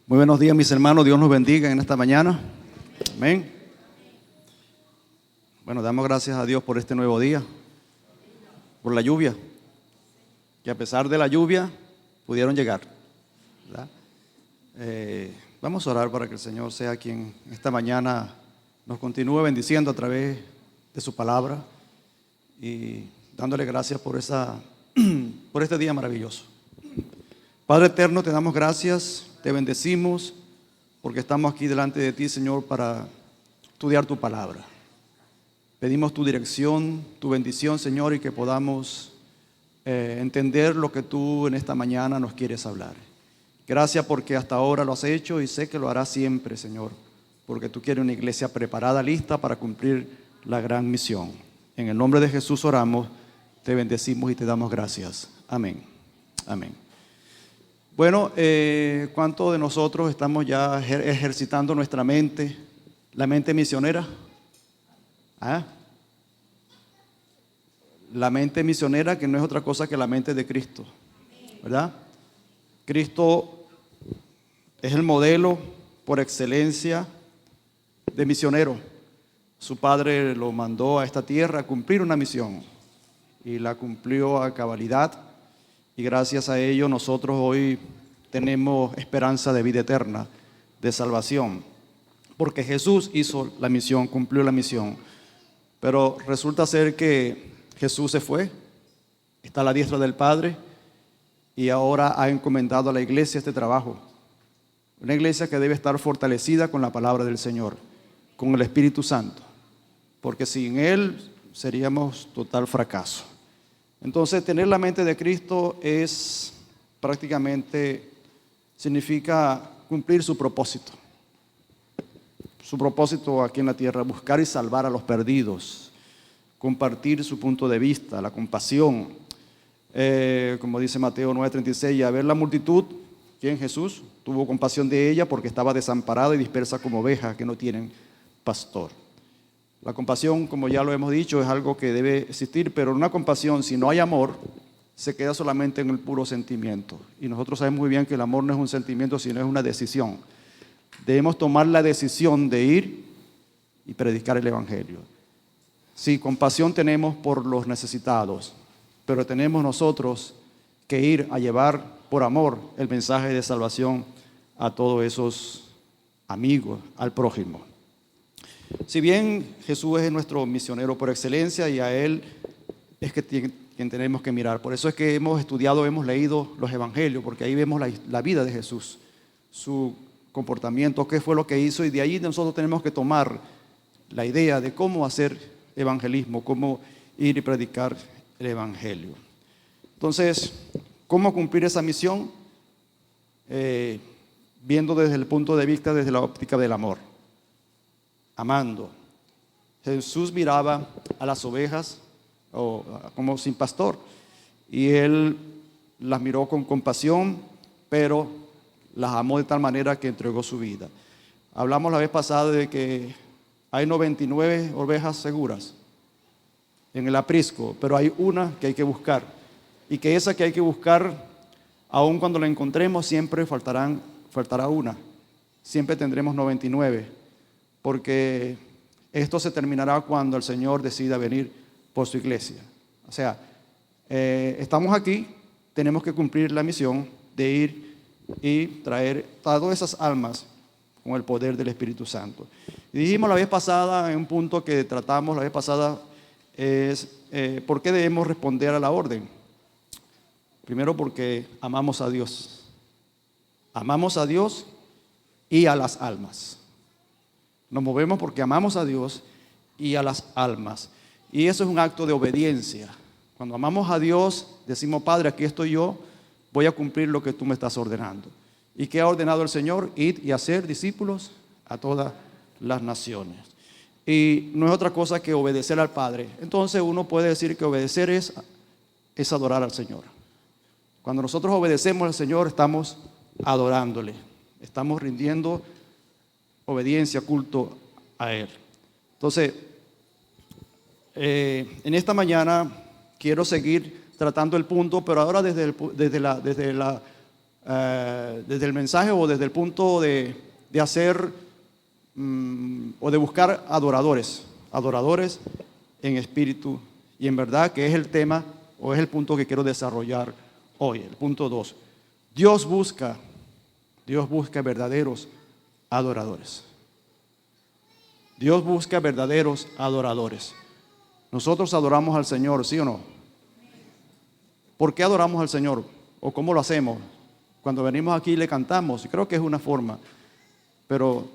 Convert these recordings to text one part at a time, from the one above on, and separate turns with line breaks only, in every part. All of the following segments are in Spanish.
Muy buenos días, mis hermanos. Dios nos bendiga en esta mañana. Amén. Bueno, damos gracias a Dios por este nuevo día, por la lluvia, que a pesar de la lluvia pudieron llegar, ¿verdad? Vamos a orar para que el Señor sea quien esta mañana nos continúe bendiciendo a través de su palabra y dándole gracias por este día maravilloso. Padre eterno, te damos gracias, te bendecimos porque estamos aquí delante de ti, Señor, para estudiar tu palabra. Pedimos tu dirección, tu bendición, Señor, y que podamos entender lo que tú en esta mañana nos quieres hablar. Gracias porque hasta ahora lo has hecho y sé que lo harás siempre, Señor, porque tú quieres una iglesia preparada, lista para cumplir la gran misión. En el nombre de Jesús oramos, te bendecimos y te damos gracias. Amén. Amén. Bueno, ¿cuántos de nosotros estamos ya ejercitando nuestra mente, la mente misionera? ¿Ah? La mente misionera, que no es otra cosa que la mente de Cristo, ¿verdad? Cristo es el modelo por excelencia de misionero. Su padre lo mandó a esta tierra a cumplir una misión y la cumplió a cabalidad, y gracias a ello nosotros hoy tenemos esperanza de vida eterna, de salvación, porque Jesús hizo la misión, cumplió la misión. Pero resulta ser que Jesús se fue, está a la diestra del Padre y ahora ha encomendado a la iglesia este trabajo. Una iglesia que debe estar fortalecida con la palabra del Señor, con el Espíritu Santo, porque sin Él seríamos total fracaso. Entonces, tener la mente de Cristo es prácticamente, significa cumplir su propósito. Su propósito aquí en la tierra, buscar y salvar a los perdidos, compartir su punto de vista, la compasión. Como dice Mateo 9:36, a ver la multitud, ¿quién? Jesús, tuvo compasión de ella porque estaba desamparada y dispersa como ovejas que no tienen pastor. La compasión, como ya lo hemos dicho, es algo que debe existir, pero una compasión, si no hay amor, se queda solamente en el puro sentimiento. Y nosotros sabemos muy bien que el amor no es un sentimiento, sino es una decisión. Debemos tomar la decisión de ir y predicar el Evangelio. Sí, compasión tenemos por los necesitados, pero tenemos nosotros que ir a llevar por amor el mensaje de salvación a todos esos amigos, al prójimo. Si bien Jesús es nuestro misionero por excelencia y a Él es quien tenemos que mirar. Por eso es que hemos estudiado, hemos leído los evangelios, porque ahí vemos la vida de Jesús, su comportamiento, qué fue lo que hizo, y de ahí nosotros tenemos que tomar la idea de cómo hacer evangelismo, cómo ir y predicar el evangelio. Entonces, ¿cómo cumplir esa misión? Viendo desde el punto de vista, desde la óptica del amor. Amando. Jesús miraba a las ovejas como sin pastor, y Él las miró con compasión, pero las amó de tal manera que entregó su vida. Hablamos la vez pasada de que hay 99 ovejas seguras en el aprisco, pero hay una que hay que buscar, y que esa que hay que buscar, aun cuando la encontremos, siempre faltará una. Siempre tendremos 99, porque esto se terminará cuando el Señor decida venir por su iglesia. O sea, estamos aquí, tenemos que cumplir la misión de ir y traer todas esas almas con el poder del Espíritu Santo. Y dijimos la vez pasada, en un punto que tratamos la vez pasada, es ¿por qué debemos responder a la orden? Primero, porque amamos a Dios. Amamos a Dios y a las almas. Nos movemos porque amamos a Dios y a las almas. Y eso es un acto de obediencia. Cuando amamos a Dios, decimos: Padre, aquí estoy yo, voy a cumplir lo que tú me estás ordenando. ¿Y qué ha ordenado el Señor? Ir y hacer discípulos a todas las naciones. Y no es otra cosa que obedecer al Padre. Entonces uno puede decir que obedecer es adorar al Señor. Cuando nosotros obedecemos al Señor, estamos adorándole, estamos rindiendo obediencia, culto a Él. Entonces, en esta mañana quiero seguir tratando el punto, pero ahora desde la desde el mensaje o desde el punto de hacer o de buscar adoradores en espíritu y en verdad, que es el tema o es el punto que quiero desarrollar hoy, el punto 2. Dios busca verdaderos adoradores. Dios busca verdaderos adoradores. Nosotros adoramos al Señor, ¿sí o no? ¿Por qué adoramos al Señor? ¿O cómo lo hacemos? Cuando venimos aquí le cantamos, y creo que es una forma, pero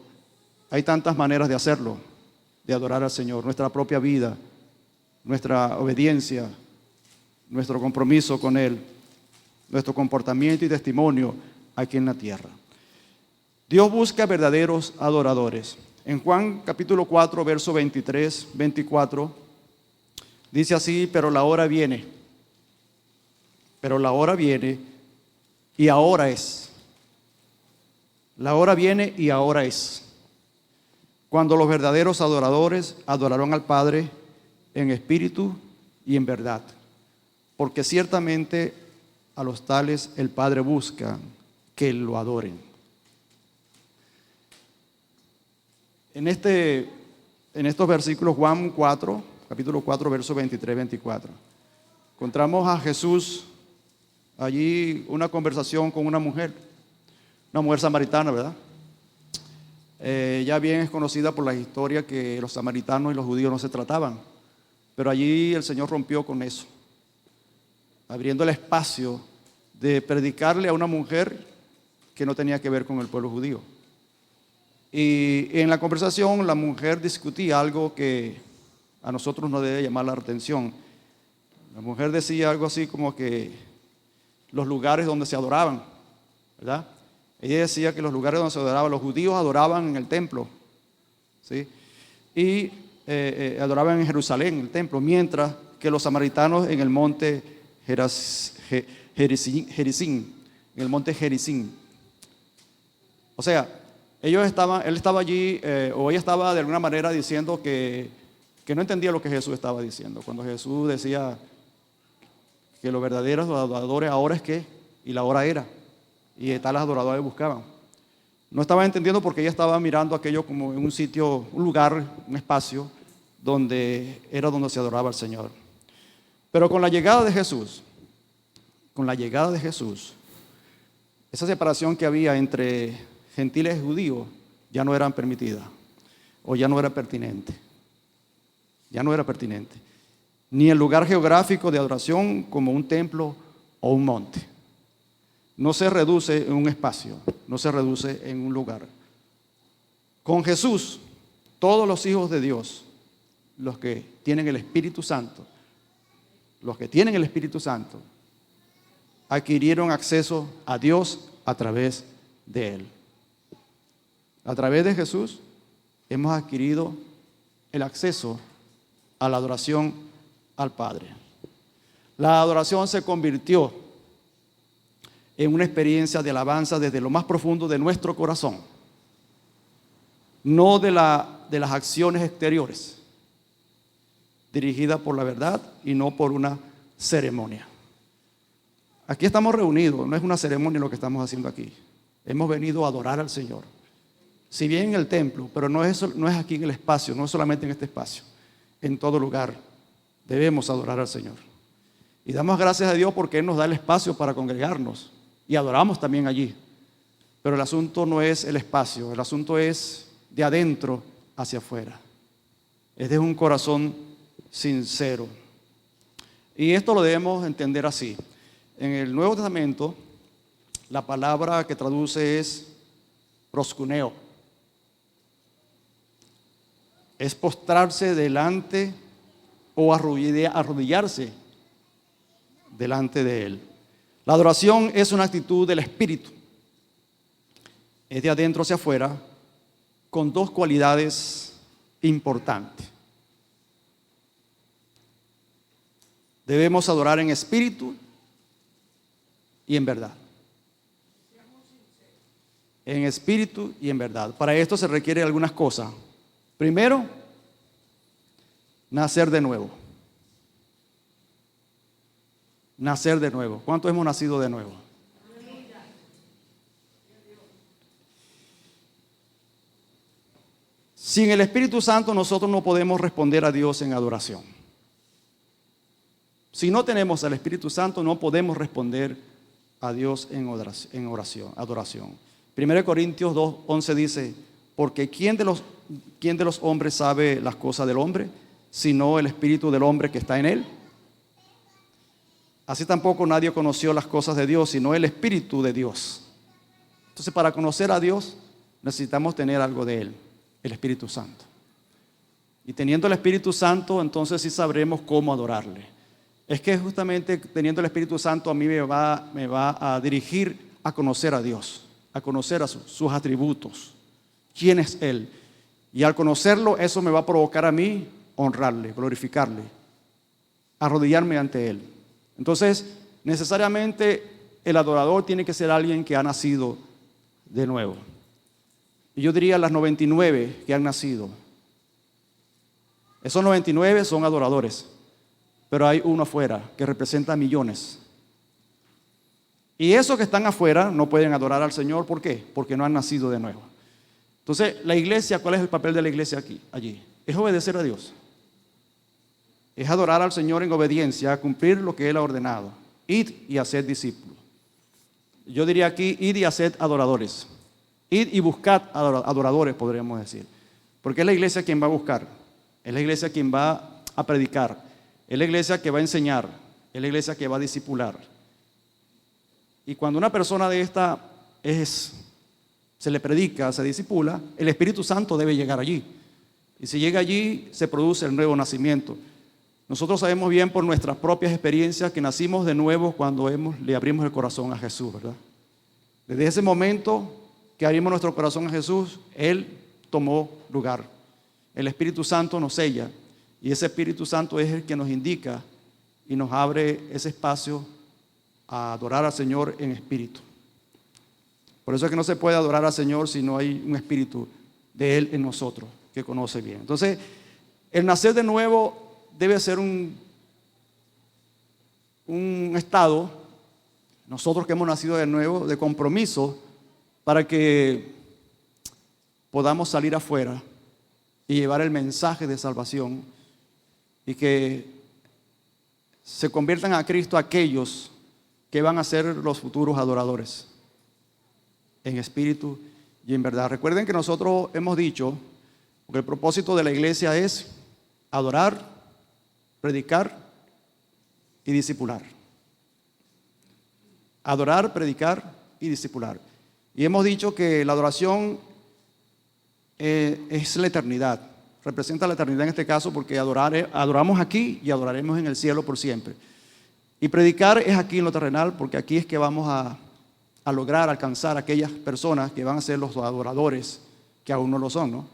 hay tantas maneras de hacerlo, de adorar al Señor. Nuestra propia vida, nuestra obediencia, nuestro compromiso con Él, nuestro comportamiento y testimonio aquí en la tierra. Dios busca verdaderos adoradores. En Juan capítulo 4, verso 23, 24, dice así: pero la hora viene y ahora es. La hora viene y ahora es, cuando los verdaderos adoradores adorarán al Padre en espíritu y en verdad, porque ciertamente a los tales el Padre busca que lo adoren. En estos versículos, Juan 4, capítulo 4, versos 23, 24, encontramos a Jesús allí, una conversación con una mujer samaritana, ¿verdad? Ya bien es conocida por la historia que los samaritanos y los judíos no se trataban, pero allí el Señor rompió con eso, abriendo el espacio de predicarle a una mujer que no tenía que ver con el pueblo judío. Y en la conversación la mujer discutía algo que a nosotros nos debe llamar la atención. La mujer decía algo así como que los lugares donde se adoraban, ¿verdad? Ella decía que los lugares donde se adoraban, los judíos adoraban en el templo, ¿sí? Y adoraban en Jerusalén, en el templo, mientras que los samaritanos en el monte Gerizim, en el monte Gerizim. O sea, él estaba allí, o ella estaba de alguna manera diciendo que no entendía lo que Jesús estaba diciendo. Cuando Jesús decía que los verdaderos adoradores ahora es que, y la hora era, y tales adoradores buscaban. No estaba entendiendo porque ella estaba mirando aquello como en un sitio, un lugar, un espacio, donde se adoraba al Señor. Pero con la llegada de Jesús, esa separación que había entre gentiles y judíos ya no eran permitidas, o ya no era pertinente. Ni el lugar geográfico de adoración como un templo o un monte. No se reduce en un espacio, no se reduce en un lugar. Con Jesús, todos los hijos de Dios, los que tienen el Espíritu Santo, adquirieron acceso a Dios a través de Él. A través de Jesús hemos adquirido el acceso a la adoración al Padre. La adoración se convirtió en una experiencia de alabanza desde lo más profundo de nuestro corazón, no de las acciones exteriores, dirigida por la verdad y no por una ceremonia. Aquí estamos reunidos, no es una ceremonia lo que estamos haciendo aquí. Hemos venido a adorar al Señor. Si bien en el templo, pero no es aquí en el espacio, no es solamente en este espacio, en todo lugar debemos adorar al Señor. Y damos gracias a Dios porque Él nos da el espacio para congregarnos y adoramos también allí. Pero el asunto no es el espacio, el asunto es de adentro hacia afuera. Es de un corazón sincero. Y esto lo debemos entender así. En el Nuevo Testamento, la palabra que traduce es proskuneo. Es postrarse delante o arrodillarse delante de Él. La adoración es una actitud del espíritu. Es de adentro hacia afuera, con dos cualidades importantes. Debemos adorar en espíritu y en verdad. En espíritu y en verdad. Para esto se requiere algunas cosas. Primero, nacer de nuevo. Nacer de nuevo. ¿Cuántos hemos nacido de nuevo? Sin el Espíritu Santo nosotros no podemos responder a Dios en adoración. Si no tenemos al Espíritu Santo no podemos responder a Dios en oración, adoración. 1 Corintios 2:11 dice, porque ¿quién de los hombres sabe las cosas del hombre, sino el espíritu del hombre que está en él? Así tampoco nadie conoció las cosas de Dios, sino el Espíritu de Dios. Entonces, para conocer a Dios necesitamos tener algo de Él, el Espíritu Santo. Y teniendo el Espíritu Santo, entonces sí sabremos cómo adorarle. Es que justamente teniendo el Espíritu Santo a mí me va a dirigir a conocer a Dios, a conocer a sus atributos, quién es Él. Y al conocerlo, eso me va a provocar a mí honrarle, glorificarle, arrodillarme ante Él. Entonces, necesariamente el adorador tiene que ser alguien que ha nacido de nuevo. Y yo diría las 99 que han nacido. Esos 99 son adoradores, pero hay uno afuera que representa millones. Y esos que están afuera no pueden adorar al Señor. ¿Por qué? Porque no han nacido de nuevo. Entonces, la iglesia, ¿cuál es el papel de la iglesia allí? Es obedecer a Dios. Es adorar al Señor en obediencia, cumplir lo que Él ha ordenado. Id y haced discípulos. Yo diría aquí, id y haced adoradores. Id y buscad adoradores, podríamos decir. Porque es la iglesia quien va a buscar. Es la iglesia quien va a predicar. Es la iglesia que va a enseñar. Es la iglesia que va a discipular. Y cuando una persona de esta se le predica, se discipula, el Espíritu Santo debe llegar allí. Y si llega allí, se produce el nuevo nacimiento. Nosotros sabemos bien por nuestras propias experiencias que nacimos de nuevo cuando le abrimos el corazón a Jesús, ¿verdad? Desde ese momento que abrimos nuestro corazón a Jesús, Él tomó lugar. El Espíritu Santo nos sella y ese Espíritu Santo es el que nos indica y nos abre ese espacio a adorar al Señor en espíritu. Por eso es que no se puede adorar al Señor si no hay un espíritu de Él en nosotros que conoce bien. Entonces, el nacer de nuevo debe ser un estado, nosotros que hemos nacido de nuevo, de compromiso para que podamos salir afuera y llevar el mensaje de salvación y que se conviertan a Cristo aquellos que van a ser los futuros adoradores en espíritu y en verdad. Recuerden que nosotros hemos dicho que el propósito de la iglesia es adorar, predicar y discipular. Adorar, predicar y discipular. Y hemos dicho que la adoración es la eternidad. Representa la eternidad en este caso porque adoramos aquí y adoraremos en el cielo por siempre. Y predicar es aquí en lo terrenal porque aquí es que vamos a lograr alcanzar a aquellas personas que van a ser los adoradores que aún no lo son, ¿no?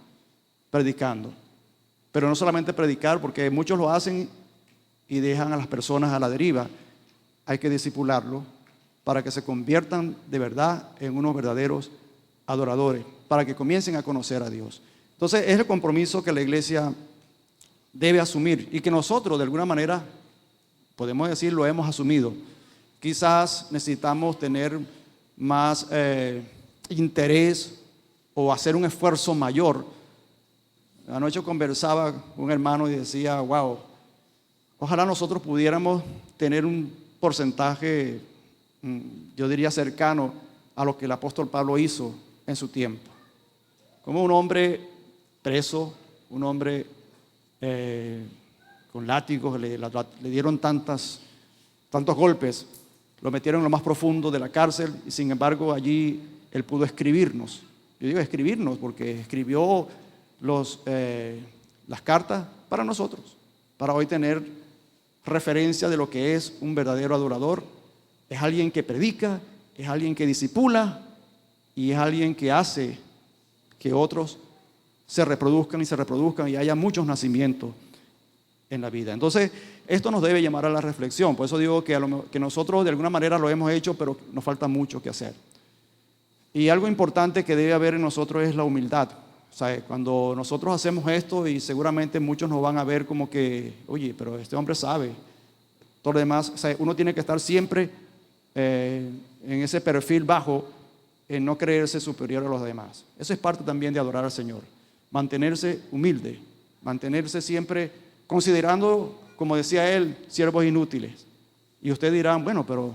Predicando. Pero no solamente predicar, porque muchos lo hacen y dejan a las personas a la deriva. Hay que discipularlo para que se conviertan de verdad en unos verdaderos adoradores, para que comiencen a conocer a Dios. Entonces es el compromiso que la iglesia debe asumir y que nosotros de alguna manera, podemos decir, lo hemos asumido. Quizás necesitamos tener más interés o hacer un esfuerzo mayor. Anoche conversaba con un hermano y decía, wow, ojalá nosotros pudiéramos tener un porcentaje, yo diría cercano a lo que el apóstol Pablo hizo en su tiempo. Como un hombre preso, un hombre con látigos, le dieron tantos golpes, lo metieron en lo más profundo de la cárcel y sin embargo allí él pudo escribirnos. Yo digo escribirnos porque escribió las cartas para nosotros, para hoy tener referencia de lo que es un verdadero adorador. Es alguien que predica, es alguien que discipula y es alguien que hace que otros se reproduzcan y haya muchos nacimientos en la vida. Entonces, esto nos debe llamar a la reflexión. Por eso digo que nosotros de alguna manera lo hemos hecho, pero nos falta mucho que hacer. Y algo importante que debe haber en nosotros es la humildad. O sea, cuando nosotros hacemos esto y seguramente muchos nos van a ver como que, oye, pero este hombre sabe. Todo lo demás, o sea, uno tiene que estar siempre en ese perfil bajo, en no creerse superior a los demás. Eso es parte también de adorar al Señor. mantenerse humilde, mantenerse siempre considerando, como decía él, siervos inútiles. Y ustedes dirán, bueno, pero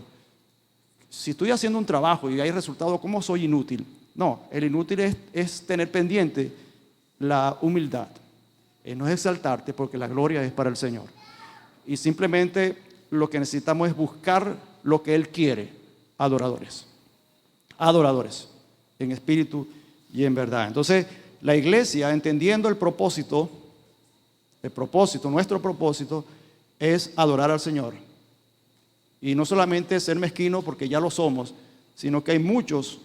si estoy haciendo un trabajo y hay resultado, ¿cómo soy inútil? No, el inútil es tener pendiente la humildad. No es exaltarte, porque la gloria es para el Señor. Y simplemente lo que necesitamos es buscar lo que Él quiere, adoradores. Adoradores, en espíritu y en verdad. Entonces, la iglesia, entendiendo el propósito, nuestro propósito, es adorar al Señor. Y no solamente ser mezquino, porque ya lo somos, sino que hay muchos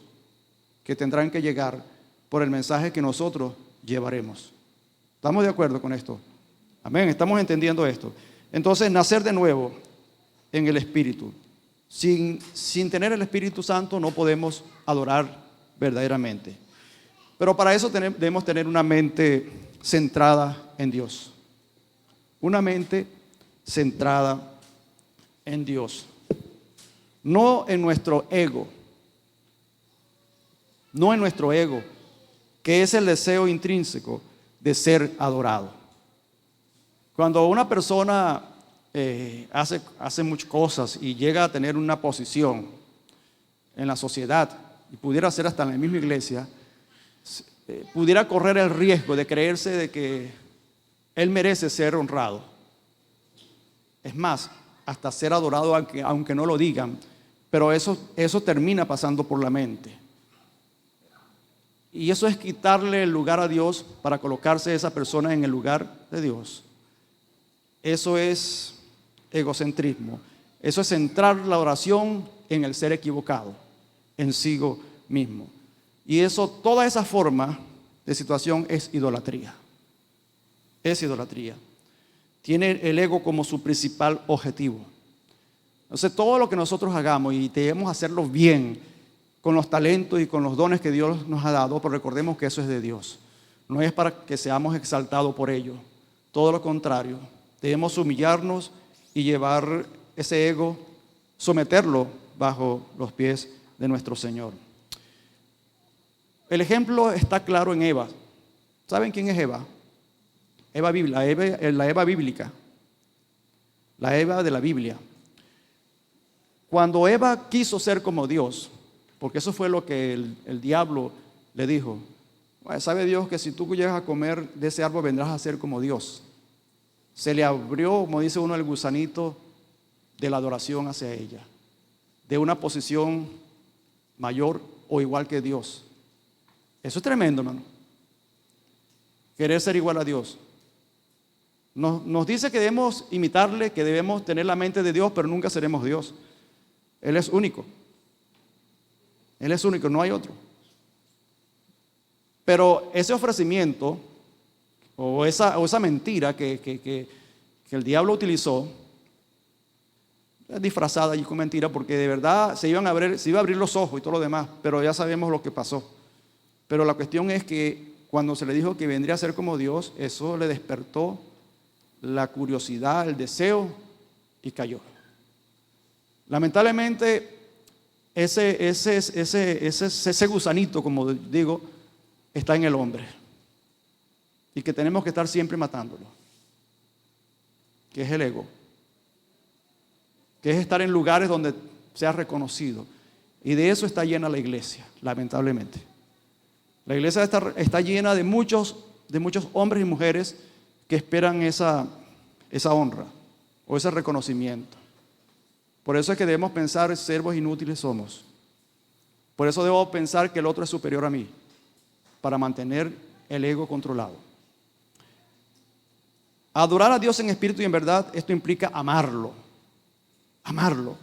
que tendrán que llegar por el mensaje que nosotros llevaremos. ¿Estamos de acuerdo con esto? Amén, estamos entendiendo esto. Entonces, nacer de nuevo en el Espíritu. Sin tener el Espíritu Santo no podemos adorar verdaderamente. Pero para eso debemos tener una mente centrada en Dios. Una mente centrada en Dios. No en nuestro ego. No en nuestro ego, que es el deseo intrínseco de ser adorado. Cuando una persona hace muchas cosas y llega a tener una posición en la sociedad, y pudiera ser hasta en la misma iglesia, pudiera correr el riesgo de creerse de que él merece ser honrado. Es más, hasta ser adorado, aunque no lo digan, pero eso termina pasando por la mente. Y eso es quitarle el lugar a Dios para colocarse esa persona en el lugar de Dios. Eso es egocentrismo. Eso es centrar la oración en el ser equivocado, en sí mismo. Y toda esa forma de situación es idolatría. Es idolatría. Tiene el ego como su principal objetivo. Entonces, todo lo que nosotros hagamos, y debemos hacerlo bien, con los talentos y con los dones que Dios nos ha dado, pero recordemos que eso es de Dios. No es para que seamos exaltados por ello. Todo lo contrario. Debemos humillarnos y llevar ese ego, someterlo bajo los pies de nuestro Señor. El ejemplo está claro en Eva. ¿Saben quién es Eva? La Eva bíblica. La Eva de la Biblia. Cuando Eva quiso ser como Dios, porque eso fue lo que el diablo le dijo. ¿Sabe Dios que si tú llegas a comer de ese árbol vendrás a ser como Dios? Se le abrió, como dice uno, el gusanito de la adoración hacia ella, de una posición mayor o igual que Dios. Eso es tremendo, hermano. Querer ser igual a Dios. Nos dice que debemos imitarle, que debemos tener la mente de Dios, pero nunca seremos Dios. Él es único. Él es único, no hay otro. Pero ese ofrecimiento o esa mentira que el diablo utilizó, es disfrazada allí con mentira, porque de verdad se iba a abrir los ojos y todo lo demás, pero ya sabemos lo que pasó. Pero la cuestión es que cuando se le dijo que vendría a ser como Dios, eso le despertó la curiosidad, el deseo, y cayó. Lamentablemente, ese gusanito, como digo, está en el hombre, y que tenemos que estar siempre matándolo, que es el ego, que es estar en lugares donde sea reconocido, y de eso está llena la iglesia, lamentablemente. La iglesia está llena de muchos hombres y mujeres que esperan esa honra o ese reconocimiento. Por eso es que debemos pensar, siervos inútiles somos. Por eso debo pensar que el otro es superior a mí, para mantener el ego controlado. Adorar a Dios en espíritu y en verdad, esto implica amarlo. Amarlo.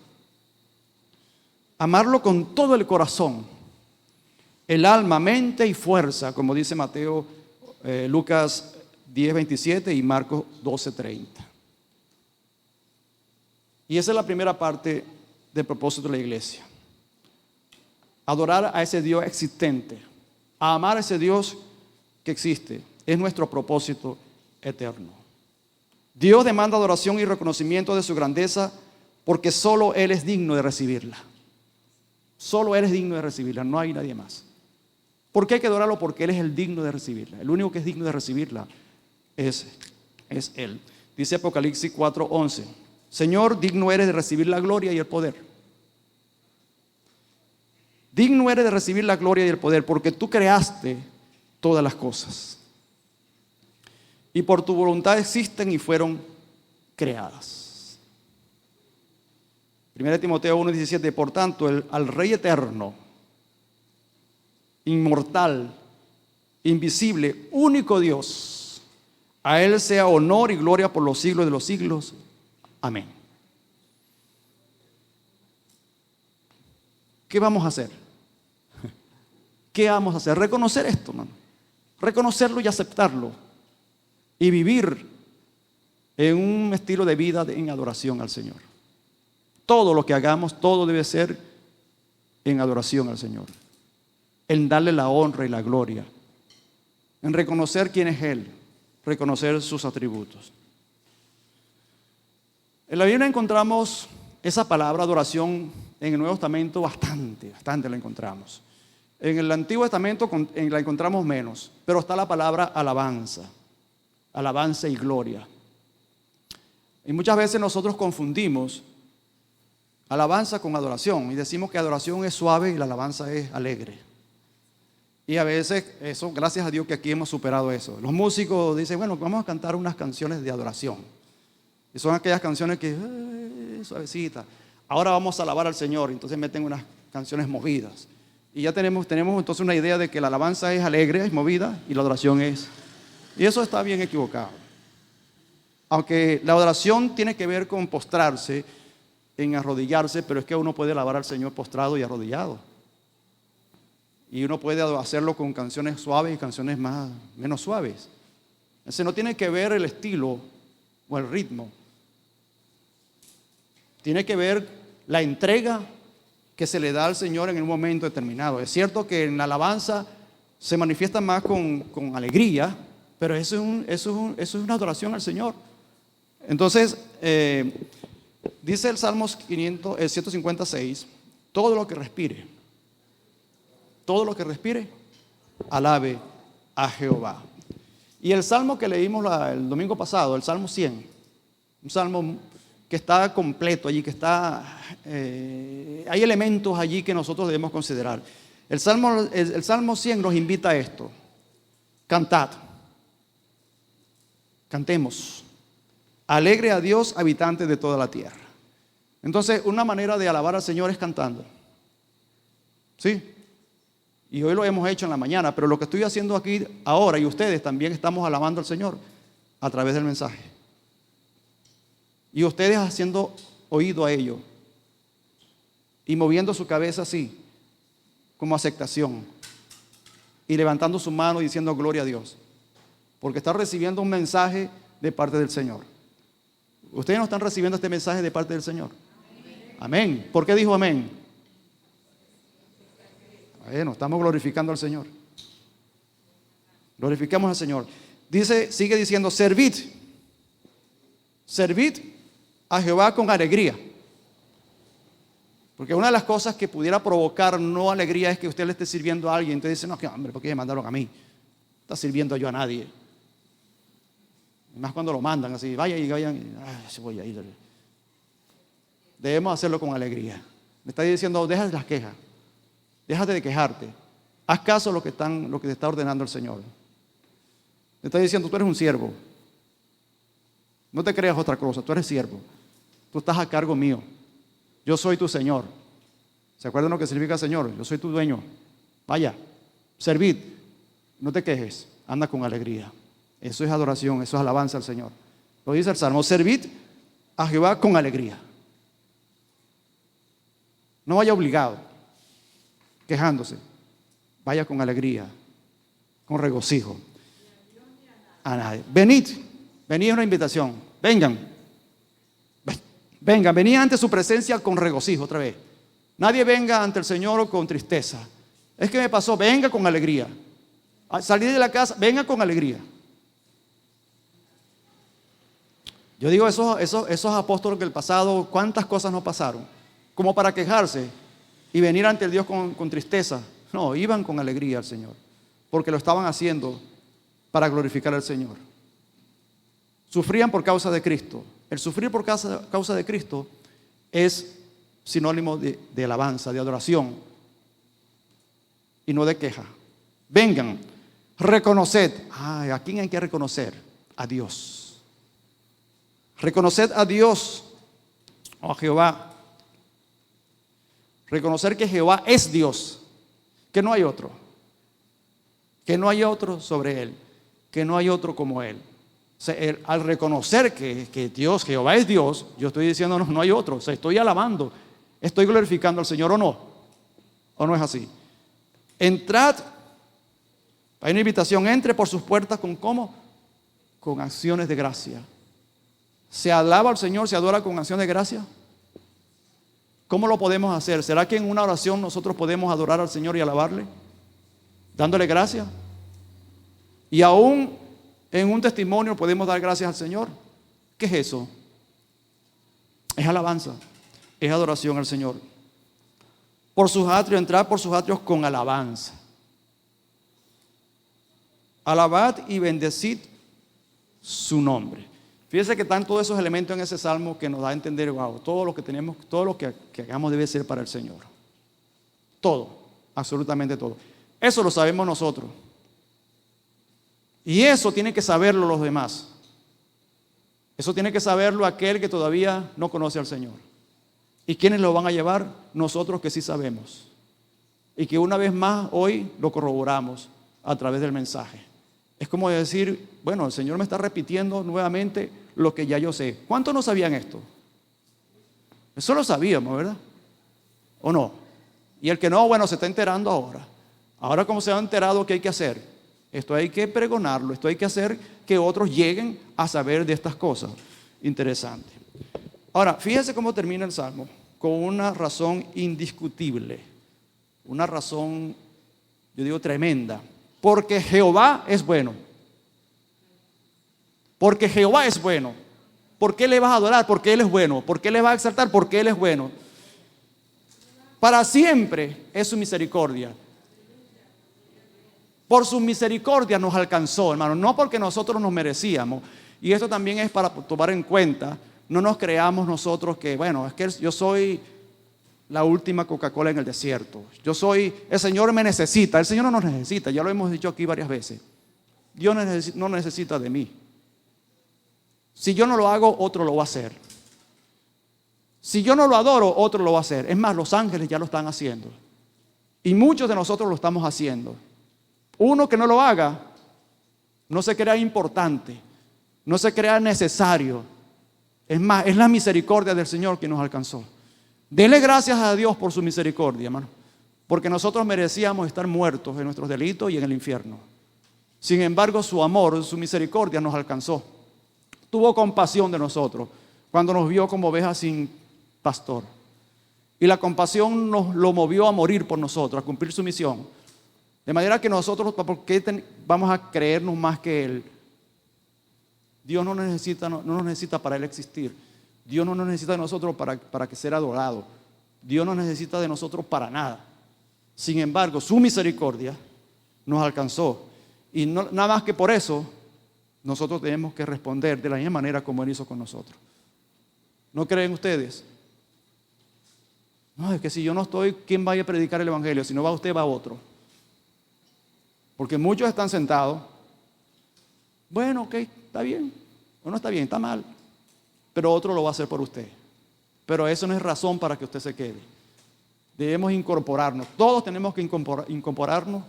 Amarlo con todo el corazón, el alma, mente y fuerza, como dice Lucas 10:27 y Marcos 12:30. Y esa es la primera parte del propósito de la iglesia. Adorar a ese Dios existente, a amar a ese Dios que existe, es nuestro propósito eterno. Dios demanda adoración y reconocimiento de su grandeza porque solo Él es digno de recibirla. Solo Él es digno de recibirla, no hay nadie más. ¿Por qué hay que adorarlo? Porque Él es el digno de recibirla. El único que es digno de recibirla es Él. Dice Apocalipsis 4:11. Señor, digno eres de recibir la gloria y el poder. Digno eres de recibir la gloria y el poder, porque tú creaste todas las cosas. Y por tu voluntad existen y fueron creadas. 1 Timoteo 1:17. Por tanto, al Rey eterno, inmortal, invisible, único Dios, a Él sea honor y gloria por los siglos de los siglos. Amén. ¿Qué vamos a hacer? ¿Qué vamos a hacer? Reconocer esto, hermano. Reconocerlo y aceptarlo. Y vivir en un estilo de vida en adoración al Señor. Todo lo que hagamos, todo debe ser en adoración al Señor. En darle la honra y la gloria. En reconocer quién es Él. Reconocer sus atributos. En la Biblia encontramos esa palabra adoración en el Nuevo Testamento bastante la encontramos. En el Antiguo Testamento la encontramos menos, pero está la palabra alabanza y gloria. Y muchas veces nosotros confundimos alabanza con adoración y decimos que adoración es suave y la alabanza es alegre. Y a veces eso, gracias a Dios que aquí hemos superado eso. Los músicos dicen, bueno, vamos a cantar unas canciones de adoración. Y son aquellas canciones que, suavecitas. Ahora vamos a alabar al Señor, entonces meten unas canciones movidas. Y ya tenemos entonces una idea de que la alabanza es alegre, es movida, y la adoración es. Y eso está bien equivocado. Aunque la adoración tiene que ver con postrarse, en arrodillarse, pero es que uno puede alabar al Señor postrado y arrodillado. Y uno puede hacerlo con canciones suaves y canciones menos suaves. Entonces no tiene que ver el estilo o el ritmo. Tiene que ver la entrega que se le da al Señor en un momento determinado. Es cierto que en la alabanza se manifiesta más con alegría, pero eso es una adoración al Señor. Entonces, dice el Salmos 156, todo lo que respire, alabe a Jehová. Y el salmo que leímos el domingo pasado, el Salmo 100, un salmo que está completo allí, que está, hay elementos allí que nosotros debemos considerar. El Salmo 100 nos invita a esto: cantad, cantemos, alegre a Dios, habitante de toda la tierra. Entonces, una manera de alabar al Señor es cantando. ¿Sí? Y hoy lo hemos hecho en la mañana, pero lo que estoy haciendo aquí ahora, y ustedes también estamos alabando al Señor a través del mensaje. Y ustedes haciendo oído a ello y moviendo su cabeza así, como aceptación, y levantando su mano y diciendo gloria a Dios, porque está recibiendo un mensaje de parte del Señor. Ustedes no están recibiendo este mensaje de parte del Señor. Amén. ¿Por qué dijo amén? Bueno, estamos glorificando al Señor. Glorificamos al Señor. Sigue diciendo, servid a Jehová con alegría. Porque una de las cosas que pudiera provocar no alegría es que usted le esté sirviendo a alguien. Entonces dice, no, que hombre, ¿por qué me mandaron a mí? No está sirviendo yo a nadie. Y más cuando lo mandan así, vayan, voy a ir. Debemos hacerlo con alegría. Me está diciendo, deja las quejas. Déjate de quejarte. Haz caso a lo que te está ordenando el Señor. Me está diciendo, tú eres un siervo. No te creas otra cosa, tú eres siervo. Tú estás a cargo mío. Yo soy tu Señor. ¿Se acuerdan lo que significa Señor? Yo soy tu dueño. Vaya, servid. No te quejes, anda con alegría. Eso es adoración, eso es alabanza al Señor. Lo dice el Salmo, servid a Jehová con alegría. No vaya obligado, quejándose. Vaya con alegría, con regocijo. A nadie. Venid es una invitación. Vengan, venid ante su presencia con regocijo otra vez. Nadie venga ante el Señor con tristeza. Es que me pasó, venga con alegría. Al salir de la casa, venga con alegría. Yo digo, esos apóstoles del pasado, ¿cuántas cosas no pasaron? Como para quejarse y venir ante el Dios con tristeza. No, iban con alegría al Señor. porque lo estaban haciendo para glorificar al Señor. Sufrían por causa de Cristo. El sufrir por causa de Cristo es sinónimo de alabanza, de adoración y no de queja. Vengan, reconoced. ¿A quién hay que reconocer? A Dios. Reconoced a Dios, a Jehová. Reconocer que Jehová es Dios, que no hay otro, que no hay otro sobre Él, que no hay otro como Él. O sea, al reconocer que Dios, Jehová es Dios, yo estoy diciendo no hay otro. O sea, estoy alabando, estoy glorificando al Señor, ¿o no? ¿O no es así? Entrad, hay una invitación, entre por sus puertas con ¿cómo? Con acciones de gracia. ¿Se alaba al Señor, se adora con acción de gracia? ¿Cómo lo podemos hacer? ¿Será que en una oración nosotros podemos adorar al Señor y alabarle? Dándole gracias. Y aún en un testimonio podemos dar gracias al Señor. ¿Qué es eso? Es alabanza, es adoración al Señor. Por sus atrios, entrar por sus atrios con alabanza. Alabad y bendecid su nombre. Fíjense que están todos esos elementos en ese salmo que nos da a entender, wow, todo lo que tenemos, todo lo que hagamos debe ser para el Señor. Todo, absolutamente todo. Eso lo sabemos nosotros. Y eso tiene que saberlo los demás. Eso tiene que saberlo aquel que todavía no conoce al Señor. ¿Y quiénes lo van a llevar? Nosotros que sí sabemos. Y que una vez más hoy lo corroboramos a través del mensaje. Es como decir, bueno, el Señor me está repitiendo nuevamente lo que ya yo sé. ¿Cuántos no sabían esto? Eso lo sabíamos, ¿verdad? ¿O no? Y el que no, bueno, se está enterando ahora. Ahora como se ha enterado, ¿qué hay que hacer? Esto hay que pregonarlo, esto hay que hacer que otros lleguen a saber de estas cosas. Interesante. Ahora, fíjese cómo termina el Salmo, con una razón indiscutible, una razón, yo digo, tremenda. Porque Jehová es bueno. Porque Jehová es bueno. ¿Por qué le vas a adorar? Porque Él es bueno. ¿Por qué le vas a exaltar? Porque Él es bueno. Para siempre es su misericordia. Por su misericordia nos alcanzó, hermano. No porque nosotros nos merecíamos. Y esto también es para tomar en cuenta. No nos creamos nosotros que, bueno, es que yo soy la última Coca-Cola en el desierto. El Señor me necesita. El Señor no nos necesita. Ya lo hemos dicho aquí varias veces. Dios no necesita de mí. Si yo no lo hago, otro lo va a hacer. Si yo no lo adoro, otro lo va a hacer. Es más, los ángeles ya lo están haciendo. Y muchos de nosotros lo estamos haciendo. Uno que no lo haga, no se crea importante, no se crea necesario. Es más, es la misericordia del Señor que nos alcanzó. Dele gracias a Dios por su misericordia, hermano. Porque nosotros merecíamos estar muertos en nuestros delitos y en el infierno. Sin embargo, su amor, su misericordia nos alcanzó. Tuvo compasión de nosotros cuando nos vio como ovejas sin pastor. Y la compasión nos lo movió a morir por nosotros, a cumplir su misión. De manera que nosotros, ¿por qué vamos a creernos más que Él? Dios no nos necesita para Él existir. Dios no nos necesita de nosotros para que ser adorado. Dios no necesita de nosotros para nada. Sin embargo, su misericordia nos alcanzó. Y no, nada más que por eso, nosotros tenemos que responder de la misma manera como Él hizo con nosotros. ¿No creen ustedes? No, es que si yo no estoy, ¿quién vaya a predicar el evangelio? Si no va usted, va otro. Porque muchos están sentados. Bueno, ok, está bien. O no está bien, está mal. Pero otro lo va a hacer por usted. Pero eso no es razón para que usted se quede. Debemos incorporarnos. Todos tenemos que incorporarnos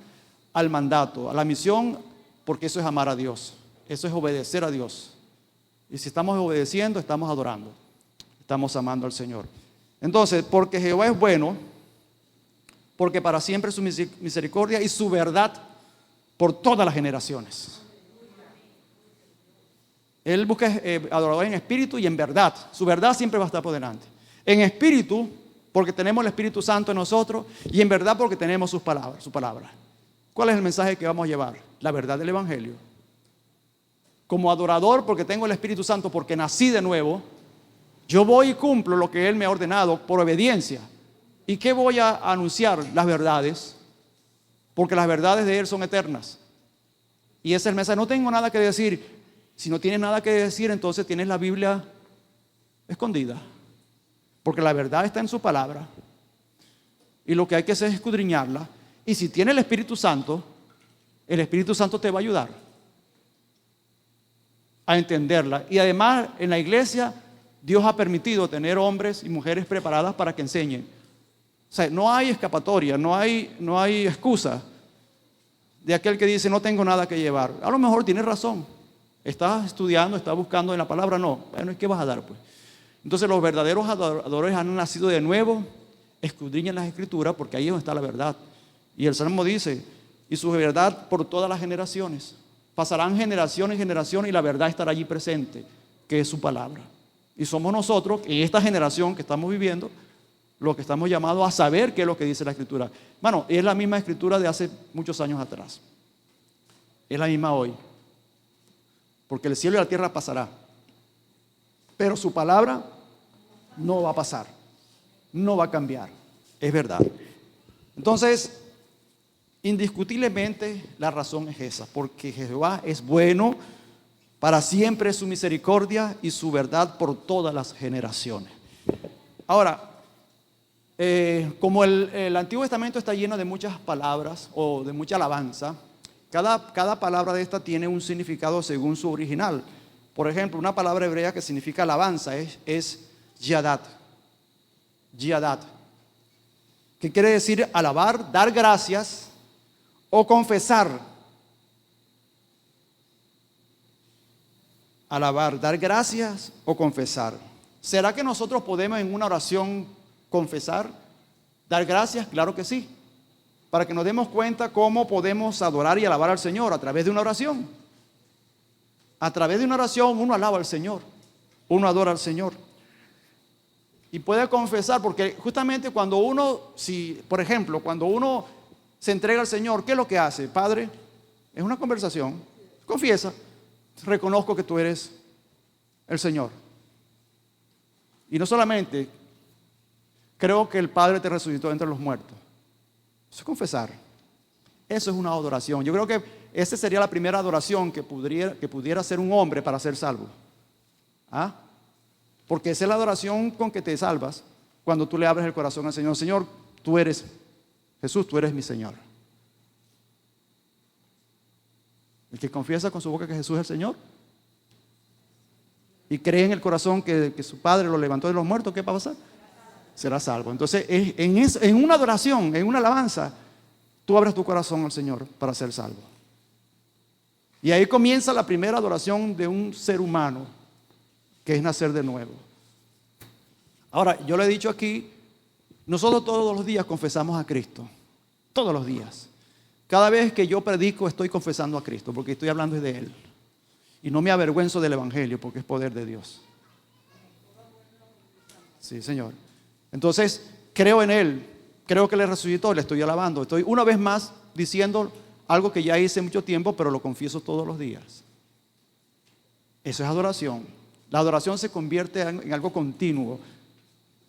al mandato, a la misión, porque eso es amar a Dios. Eso es obedecer a Dios. Y si estamos obedeciendo, estamos adorando. Estamos amando al Señor. Entonces, porque Jehová es bueno, porque para siempre es su misericordia y su verdad por todas las generaciones. Él busca adoradores en espíritu y en verdad. Su verdad siempre va a estar por delante. En espíritu, porque tenemos el Espíritu Santo en nosotros, y en verdad porque tenemos su palabra. ¿Cuál es el mensaje que vamos a llevar? La verdad del Evangelio. Como adorador, porque tengo el Espíritu Santo, porque nací de nuevo, yo voy y cumplo lo que Él me ha ordenado por obediencia. ¿Y qué voy a anunciar? Las verdades. porque las verdades de Él son eternas. Y ese es el mensaje. No tengo nada que decir. Si no tienes nada que decir, entonces tienes la Biblia escondida, porque la verdad está en su palabra y lo que hay que hacer es escudriñarla. Y si tiene el Espíritu Santo te va a ayudar a entenderla. Y además en la iglesia Dios ha permitido tener hombres y mujeres preparadas para que enseñen. O sea, no hay escapatoria, no hay excusa de aquel que dice no tengo nada que llevar. A lo mejor tiene razón. Estás estudiando, estás buscando en la palabra, no. Bueno, ¿qué vas a dar pues? Entonces los verdaderos adoradores han nacido de nuevo, escudriñan las escrituras porque ahí es donde está la verdad. Y el Salmo dice, y su verdad por todas las generaciones. Pasarán generaciones y generaciones y la verdad estará allí presente, que es su palabra. Y somos nosotros, en esta generación que estamos viviendo, los que estamos llamados a saber qué es lo que dice la escritura. Bueno, es la misma escritura de hace muchos años atrás. Es la misma hoy. Porque el cielo y la tierra pasará, pero su palabra no va a pasar, no va a cambiar, es verdad. Entonces, indiscutiblemente la razón es esa, porque Jehová es bueno, para siempre es su misericordia y su verdad por todas las generaciones. Ahora, como el Antiguo Testamento está lleno de muchas palabras o de mucha alabanza, cada palabra de esta tiene un significado según su original. Por ejemplo, una palabra hebrea que significa alabanza es yadat. Yadat. Que quiere decir alabar, dar gracias o confesar. Alabar, dar gracias o confesar. ¿Será que nosotros podemos en una oración confesar? ¿Dar gracias? Claro que sí. Para que nos demos cuenta cómo podemos adorar y alabar al Señor a través de una oración. A través de una oración uno alaba al Señor, uno adora al Señor. Y puede confesar, porque justamente cuando uno, por ejemplo, cuando uno se entrega al Señor, ¿qué es lo que hace? Padre, es una conversación, confiesa, reconozco que tú eres el Señor. Y no solamente, creo que el Padre te resucitó entre los muertos. Eso es confesar. Eso es una adoración. Yo creo que esa sería la primera adoración que pudiera hacer un hombre para ser salvo. ¿Ah? Porque esa es la adoración con que te salvas cuando tú le abres el corazón al Señor. Señor, tú eres Jesús, tú eres mi Señor. El que confiesa con su boca que Jesús es el Señor y cree en el corazón que su Padre lo levantó de los muertos, ¿qué va a pasar? Será salvo. Entonces, en una adoración, en una alabanza, tú abres tu corazón al Señor para ser salvo. Y ahí comienza la primera adoración de un ser humano, que es nacer de nuevo. Ahora, yo le he dicho aquí, nosotros todos los días confesamos a Cristo. Todos los días. Cada vez que yo predico estoy confesando a Cristo, porque estoy hablando de Él. Y no me avergüenzo del Evangelio, porque es poder de Dios. Sí, Señor. Entonces, creo en Él, creo que le resucitó, le estoy alabando. Estoy una vez más diciendo algo que ya hice mucho tiempo, pero lo confieso todos los días. Eso es adoración. La adoración se convierte en algo continuo,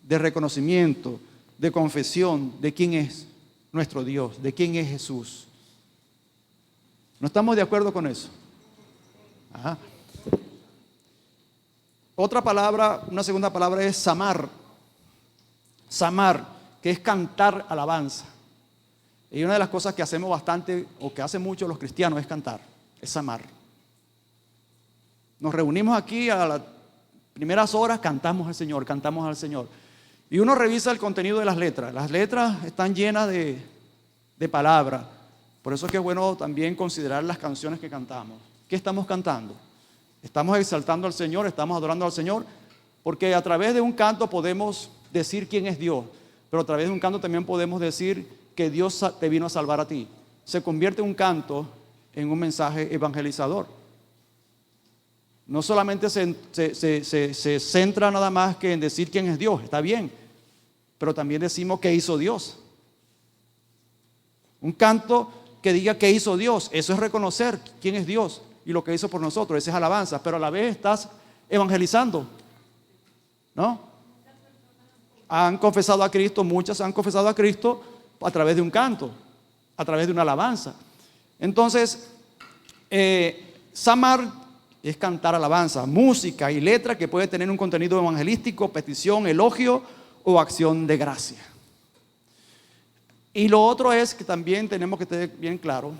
de reconocimiento, de confesión de quién es nuestro Dios, de quién es Jesús. ¿No estamos de acuerdo con eso? Ajá. Otra palabra, una segunda palabra es samar. Samar, que es cantar alabanza. Y una de las cosas que hacemos bastante, o que hacen mucho los cristianos, es cantar, es samar. Nos reunimos aquí a las primeras horas, cantamos al Señor, cantamos al Señor. Y uno revisa el contenido de las letras. Las letras están llenas de palabras. Por eso es que es bueno también considerar las canciones que cantamos. ¿Qué estamos cantando? Estamos exaltando al Señor, estamos adorando al Señor, porque a través de un canto podemos decir quién es Dios, pero a través de un canto también podemos decir que Dios te vino a salvar a ti. Se convierte un canto en un mensaje evangelizador. No solamente se centra nada más que en decir quién es Dios, está bien, pero también decimos qué hizo Dios. Un canto que diga qué hizo Dios, eso es reconocer quién es Dios y lo que hizo por nosotros, esa es alabanza, pero a la vez estás evangelizando, ¿no? Han confesado a Cristo, muchas han confesado a Cristo a través de un canto. a través de una alabanza. Entonces, Zamar es cantar alabanza, música y letra que puede tener un contenido evangelístico, petición, elogio o acción de gracia. Y lo otro es que también tenemos que tener bien claro,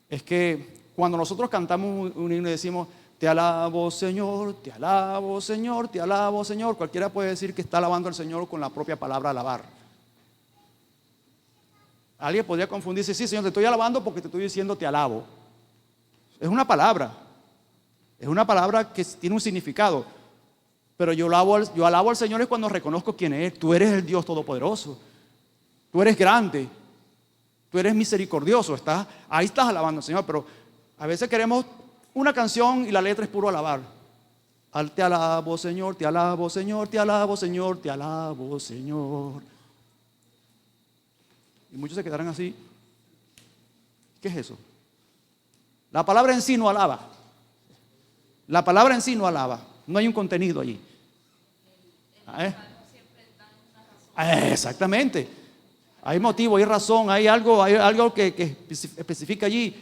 es que cuando nosotros cantamos un himno y decimos, te alabo Señor, te alabo Señor, te alabo Señor, cualquiera puede decir que está alabando al Señor con la propia palabra alabar. Alguien podría confundirse, sí Señor, te estoy alabando porque te estoy diciendo te alabo. Es una palabra que tiene un significado, pero yo alabo al Señor es cuando reconozco quién es. Tú eres el Dios Todopoderoso, tú eres grande, tú eres misericordioso, ahí estás alabando al Señor, pero a veces queremos una canción y la letra es puro alabar. Te alabo Señor, te alabo Señor, te alabo Señor, te alabo Señor. Y muchos se quedarán así. ¿Qué es eso? La palabra en sí no alaba. La palabra en sí no alaba. No hay un contenido allí. Exactamente. Hay motivo, hay razón, hay algo que especifica allí,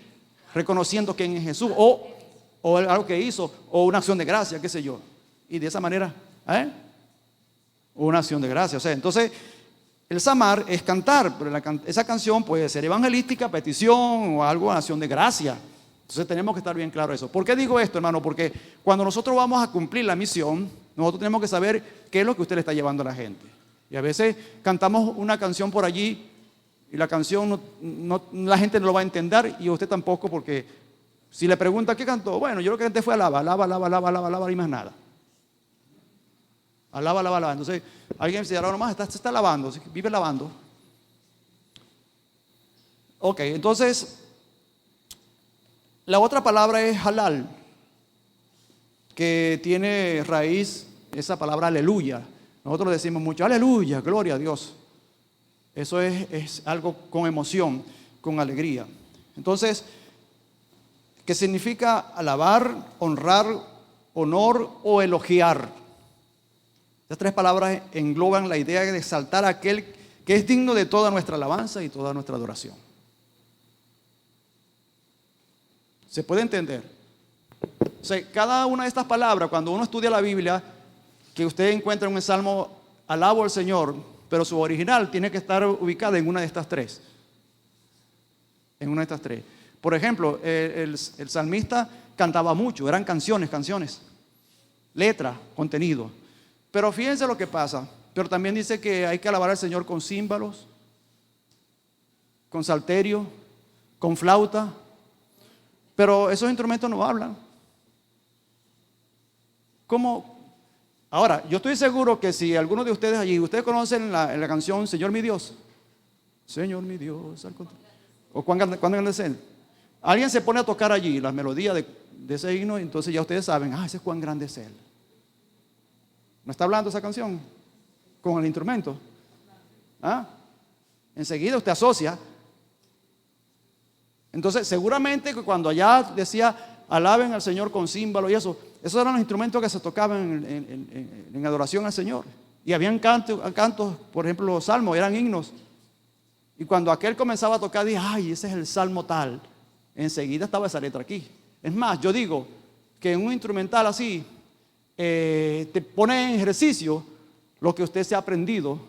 reconociendo quién es Jesús, o algo que hizo, o una acción de gracia, qué sé yo. Y de esa manera, una acción de gracia. O sea, entonces, el Zamar es cantar, pero esa canción puede ser evangelística, petición o algo, acción de gracia. Entonces tenemos que estar bien claro eso. ¿Por qué digo esto, hermano? Porque cuando nosotros vamos a cumplir la misión, nosotros tenemos que saber qué es lo que usted le está llevando a la gente. Y a veces cantamos una canción por allí y la canción la gente no lo va a entender y usted tampoco, porque si le pregunta qué cantó, bueno, yo lo que canté fue alaba y más nada. Alaba. Entonces alguien se dirá, nomás, se está alabando, vive alabando. Ok, entonces la otra palabra es halal, que tiene raíz esa palabra aleluya. Nosotros decimos mucho, aleluya, gloria a Dios. Eso es algo con emoción, con alegría. Entonces, ¿qué significa alabar, honrar, honor o elogiar? Estas tres palabras engloban la idea de exaltar a aquel que es digno de toda nuestra alabanza y toda nuestra adoración. ¿Se puede entender? O sea, cada una de estas palabras, cuando uno estudia la Biblia, que usted encuentra en un salmo, alabo al Señor, pero su original tiene que estar ubicada en una de estas tres. En una de estas tres. Por ejemplo, el salmista cantaba mucho, eran canciones, letra, contenido. Pero fíjense lo que pasa. Pero también dice que hay que alabar al Señor con címbalos, con salterio, con flauta. Pero esos instrumentos no hablan. ¿Cómo? Ahora, yo estoy seguro que si algunos de ustedes allí, ustedes conocen la canción Señor mi Dios. Señor mi Dios. O cuán grande es Él. Alguien se pone a tocar allí las melodías de ese himno, y entonces ya ustedes saben, ese es cuán grande es Él. ¿No está hablando esa canción con el instrumento? Enseguida usted asocia. Entonces, seguramente que cuando allá decía, alaben al Señor con címbalo y esos eran los instrumentos que se tocaban en adoración al Señor. Y habían cantos, por ejemplo, los salmos, eran himnos. Y cuando aquel comenzaba a tocar, dije, ese es el salmo tal. Enseguida estaba esa letra aquí. Es más, yo digo que en un instrumental así, te pone en ejercicio lo que usted se ha aprendido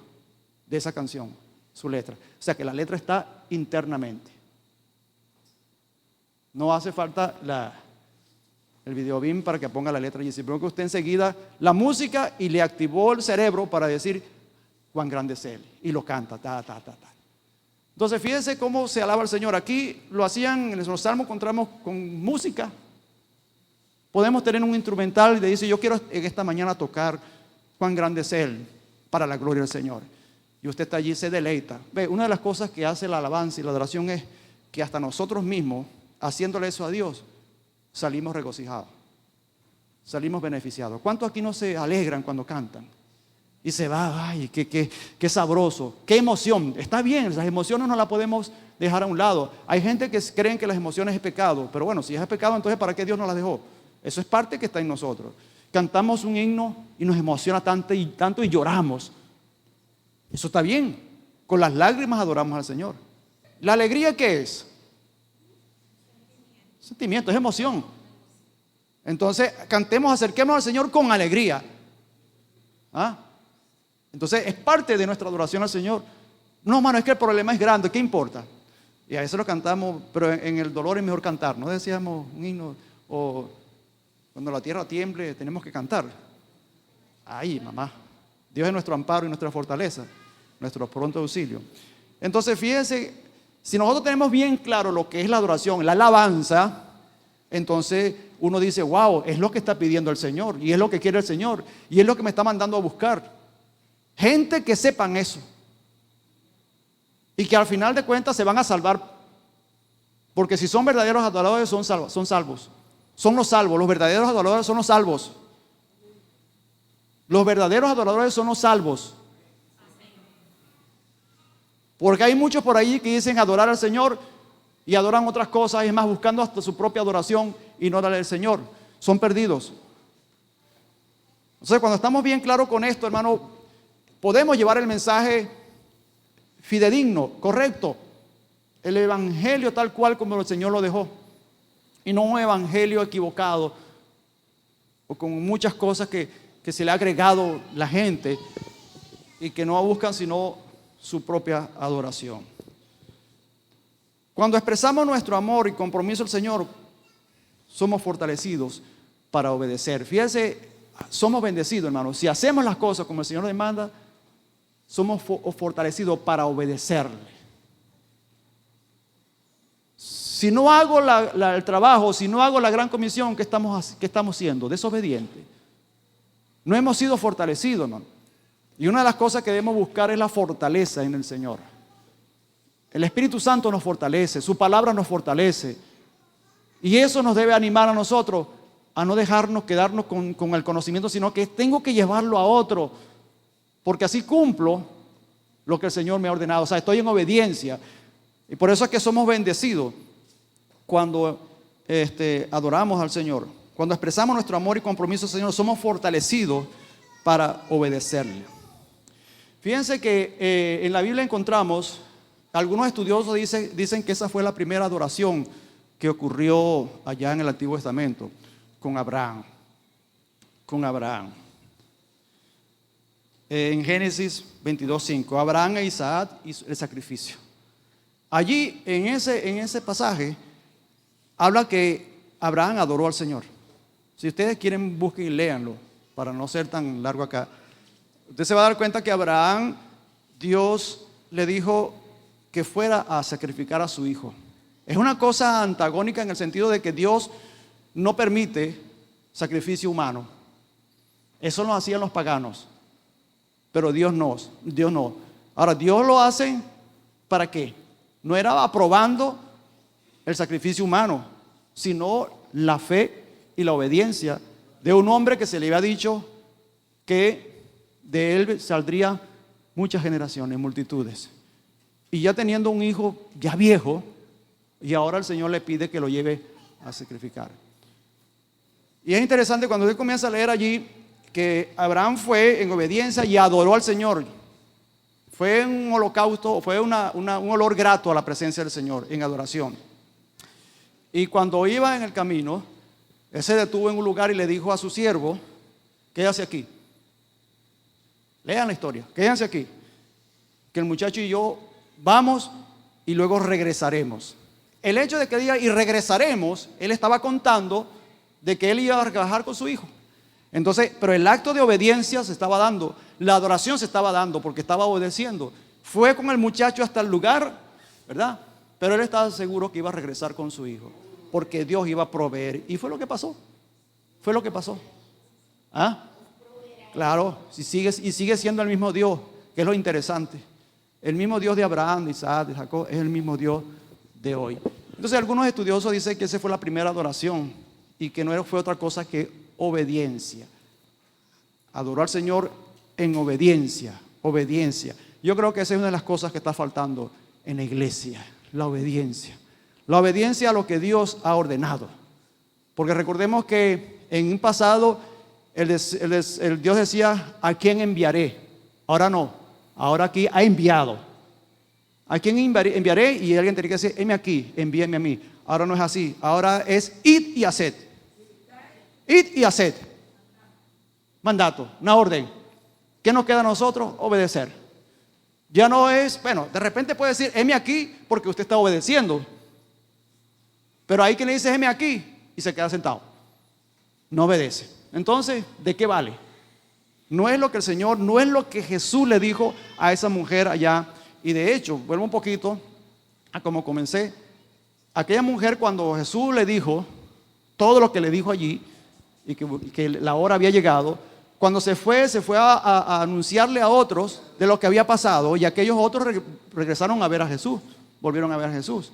de esa canción, su letra. O sea que la letra está internamente. No hace falta el video BIM para que ponga la letra allí, sino que usted enseguida la música y le activó el cerebro para decir cuán grande es Él, y lo canta, Entonces fíjense cómo se alaba al Señor. Aquí lo hacían, en los salmos encontramos con música. Podemos tener un instrumental y le dice, yo quiero en esta mañana tocar cuán grande es Él para la gloria del Señor. Y usted está allí y se deleita. Ve, una de las cosas que hace la alabanza y la adoración es que hasta nosotros mismos, haciéndole eso a Dios, salimos regocijados, salimos beneficiados. ¿Cuántos aquí no se alegran cuando cantan? Y se va, qué sabroso, qué emoción. Está bien, las emociones no las podemos dejar a un lado. Hay gente que creen que las emociones es pecado, pero bueno, si es pecado, entonces ¿para qué Dios nos las dejó? Eso es parte que está en nosotros. Cantamos un himno y nos emociona tanto y lloramos. Eso está bien. Con las lágrimas adoramos al Señor. ¿La alegría qué es? Sentimiento, es emoción. Entonces, cantemos, acerquémonos al Señor con alegría. ¿Ah? Entonces, es parte de nuestra adoración al Señor. No, hermano, es que el problema es grande, ¿qué importa? Y a veces lo cantamos, pero en el dolor es mejor cantar. No decíamos un himno, o cuando la tierra tiemble, tenemos que cantar. Ahí, mamá. Dios es nuestro amparo y nuestra fortaleza, nuestro pronto auxilio. Entonces, fíjense, si nosotros tenemos bien claro lo que es la adoración, la alabanza, entonces uno dice, wow, es lo que está pidiendo el Señor, y es lo que quiere el Señor, y es lo que me está mandando a buscar. Gente que sepan eso, y que al final de cuentas se van a salvar, porque si son verdaderos adoradores son salvos, son los salvos, los verdaderos adoradores son los salvos. Los verdaderos adoradores son los salvos. Porque hay muchos por ahí que dicen adorar al Señor y adoran otras cosas, y es más, buscando hasta su propia adoración y no darle al Señor. Son perdidos. Entonces, cuando estamos bien claros con esto, hermano, podemos llevar el mensaje fidedigno, correcto, el evangelio tal cual como el Señor lo dejó, y no un evangelio equivocado o con muchas cosas que se le ha agregado la gente y que no buscan sino su propia adoración. Cuando expresamos nuestro amor y compromiso al Señor, somos fortalecidos para obedecer. Fíjense, somos bendecidos, hermanos. Si hacemos las cosas como el Señor demanda, somos fortalecidos para obedecerle. Si no hago el trabajo, si no hago la gran comisión, ¿qué estamos haciendo? Desobediente. No hemos sido fortalecidos, hermano. Y una de las cosas que debemos buscar es la fortaleza en el Señor. El Espíritu Santo nos fortalece, su palabra nos fortalece. Y eso nos debe animar a nosotros a no dejarnos quedarnos con el conocimiento, sino que tengo que llevarlo a otro, porque así cumplo lo que el Señor me ha ordenado. O sea, estoy en obediencia. Y por eso es que somos bendecidos cuando adoramos al Señor. Cuando expresamos nuestro amor y compromiso al Señor, somos fortalecidos para obedecerle. Fíjense que en la Biblia encontramos, algunos estudiosos dicen que esa fue la primera adoración que ocurrió allá en el Antiguo Testamento con Abraham. En Génesis 22:5, Abraham e Isaac hizo el sacrificio. Allí en ese pasaje habla que Abraham adoró al Señor. Si ustedes quieren, busquen y léanlo para no ser tan largo acá. Usted se va a dar cuenta que Abraham, Dios le dijo que fuera a sacrificar a su hijo. Es una cosa antagónica en el sentido de que Dios no permite sacrificio humano. Eso lo hacían los paganos, pero Dios no. Ahora, Dios lo hace ¿para qué? No era aprobando el sacrificio humano, sino la fe y la obediencia de un hombre que se le había dicho que de él saldría muchas generaciones, multitudes. Y ya teniendo un hijo ya viejo, y ahora el Señor le pide que lo lleve a sacrificar. Y es interesante cuando usted comienza a leer allí que Abraham fue en obediencia y adoró al Señor. Fue un holocausto, fue un olor grato a la presencia del Señor en adoración. Y cuando iba en el camino, él se detuvo en un lugar y le dijo a su siervo: quédase aquí. Lean la historia, quédense aquí, que el muchacho y yo vamos y luego regresaremos. El hecho de que diga y regresaremos, él estaba contando de que él iba a trabajar con su hijo. Entonces, pero el acto de obediencia se estaba dando, la adoración se estaba dando porque estaba obedeciendo. Fue con el muchacho hasta el lugar, ¿verdad? Pero él estaba seguro que iba a regresar con su hijo, porque Dios iba a proveer. Y fue lo que pasó. ¿Ah? Claro, si sigue siendo el mismo Dios, que es lo interesante. El mismo Dios de Abraham, de Isaac, de Jacob, es el mismo Dios de hoy. Entonces algunos estudiosos dicen que esa fue la primera adoración y que no fue otra cosa que obediencia. Adoró al Señor en obediencia. Yo creo que esa es una de las cosas que está faltando en la iglesia, la obediencia. La obediencia a lo que Dios ha ordenado. Porque recordemos que en un pasado el Dios decía: ¿a quién enviaré? Ahora no, ahora aquí ha enviado. ¿A quién enviaré? Y alguien tenía que decir, heme aquí, envíenme a mí. Ahora no es así, ahora es id y haced. Id y haced. Mandato, una orden. ¿Qué nos queda a nosotros? Obedecer. Ya no es, bueno, de repente puede decir, heme aquí, porque usted está obedeciendo. Pero hay quien le dice, heme aquí, y se queda sentado. No obedece. Entonces, ¿de qué vale? No es lo que el Señor, no es lo que Jesús le dijo a esa mujer allá. Y de hecho, vuelvo un poquito a como comencé. Aquella mujer, cuando Jesús le dijo todo lo que le dijo allí, y que la hora había llegado, cuando se fue a anunciarle a otros de lo que había pasado, y aquellos otros regresaron a ver a Jesús, volvieron a ver a Jesús.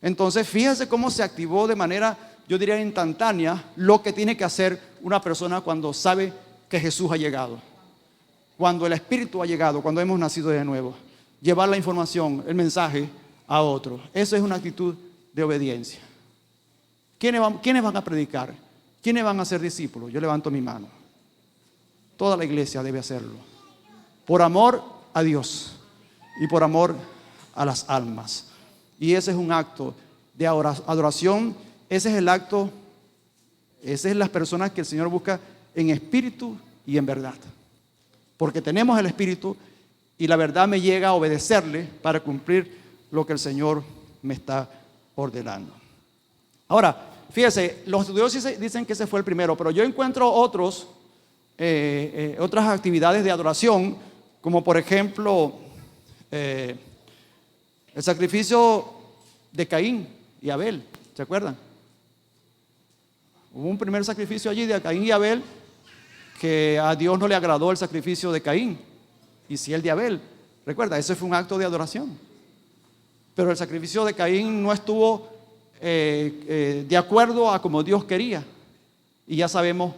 Entonces, fíjense cómo se activó de manera, yo diría, instantánea, lo que tiene que hacer una persona cuando sabe que Jesús ha llegado, cuando el Espíritu ha llegado, cuando hemos nacido de nuevo. Llevar la información, el mensaje a otro. Eso es una actitud de obediencia. ¿Quiénes van a predicar? ¿Quiénes van a ser discípulos? Yo levanto mi mano. Toda la iglesia debe hacerlo. Por amor a Dios y por amor a las almas. Y ese es un acto de adoración. Ese es el acto, esas son las personas que el Señor busca en espíritu y en verdad. Porque tenemos el espíritu y la verdad me llega a obedecerle para cumplir lo que el Señor me está ordenando. Ahora, fíjese, los estudiosos dicen que ese fue el primero, pero yo encuentro otras actividades de adoración, como por ejemplo el sacrificio de Caín y Abel. ¿Se acuerdan? Hubo un primer sacrificio allí de Caín y Abel, que a Dios no le agradó el sacrificio de Caín, y sí el de Abel. Recuerda, ese fue un acto de adoración. Pero el sacrificio de Caín no estuvo de acuerdo a como Dios quería. Y ya sabemos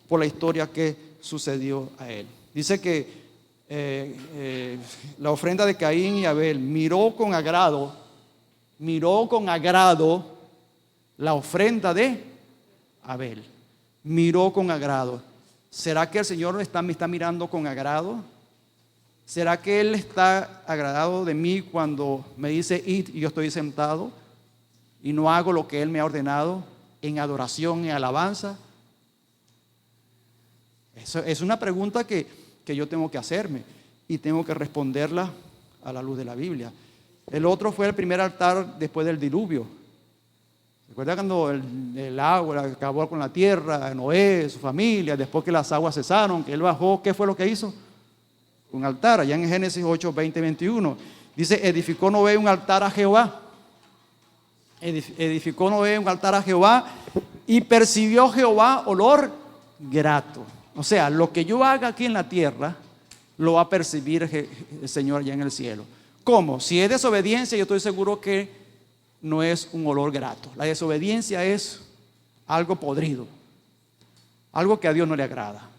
por la historia que sucedió a él. Dice que la ofrenda de Caín y Abel miró con agrado la ofrenda de Abel. Miró con agrado. ¿Será que el Señor me está mirando con agrado? ¿Será que Él está agradado de mí cuando me dice id y yo estoy sentado y no hago lo que Él me ha ordenado en adoración y alabanza? Eso es una pregunta que yo tengo que hacerme y tengo que responderla a la luz de la Biblia. El otro fue el primer altar después del diluvio. ¿Recuerda cuando el agua acabó con la tierra, Noé, su familia, después que las aguas cesaron, que él bajó? ¿Qué fue lo que hizo? Un altar, allá en Génesis 8, 20, 21. Dice, edificó Noé un altar a Jehová. Edificó Noé un altar a Jehová y percibió Jehová olor grato. O sea, lo que yo haga aquí en la tierra, lo va a percibir el Señor allá en el cielo. ¿Cómo? Si es desobediencia, yo estoy seguro que no es un olor grato. La desobediencia es algo podrido, algo que a Dios no le agrada.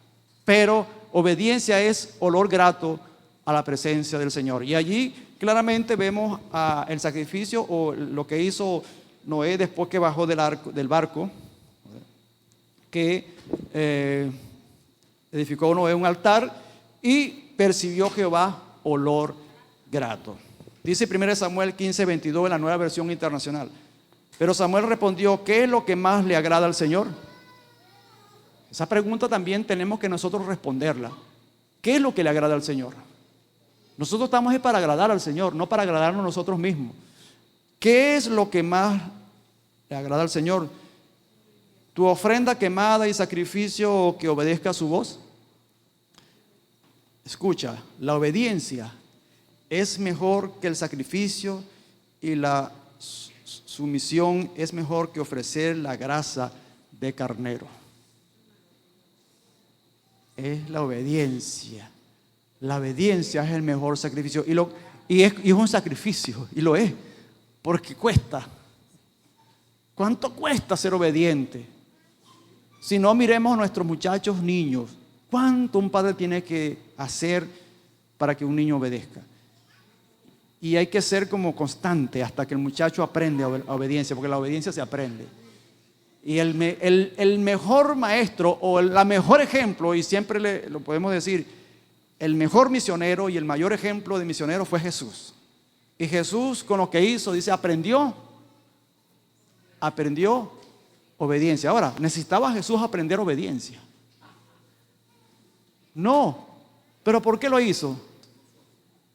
Pero obediencia es olor grato a la presencia del Señor. Y allí claramente vemos el sacrificio o lo que hizo Noé después que bajó del barco, que edificó Noé un altar y percibió Jehová olor grato. Dice 1 Samuel 15, 22 en la Nueva Versión Internacional. Pero Samuel respondió, ¿qué es lo que más le agrada al Señor? Esa pregunta también tenemos que nosotros responderla. ¿Qué es lo que le agrada al Señor? Nosotros estamos para agradar al Señor, no para agradarnos nosotros mismos. ¿Qué es lo que más le agrada al Señor? ¿Tu ofrenda quemada y sacrificio que obedezca a su voz? Escucha, la obediencia es mejor que el sacrificio y la sumisión es mejor que ofrecer la grasa de carnero. Es la obediencia. La obediencia es el mejor sacrificio. Y es un sacrificio, y lo es, porque cuesta. ¿Cuánto cuesta ser obediente? Si no, miremos a nuestros muchachos niños. ¿Cuánto un padre tiene que hacer para que un niño obedezca? Y hay que ser como constante hasta que el muchacho aprende a obediencia, porque la obediencia se aprende. Y el mejor maestro o la mejor ejemplo, y siempre lo podemos decir, el mejor misionero y el mayor ejemplo de misionero fue Jesús. Y Jesús con lo que hizo, dice, aprendió obediencia. Ahora, ¿necesitaba Jesús aprender obediencia? No. ¿Pero por qué lo hizo?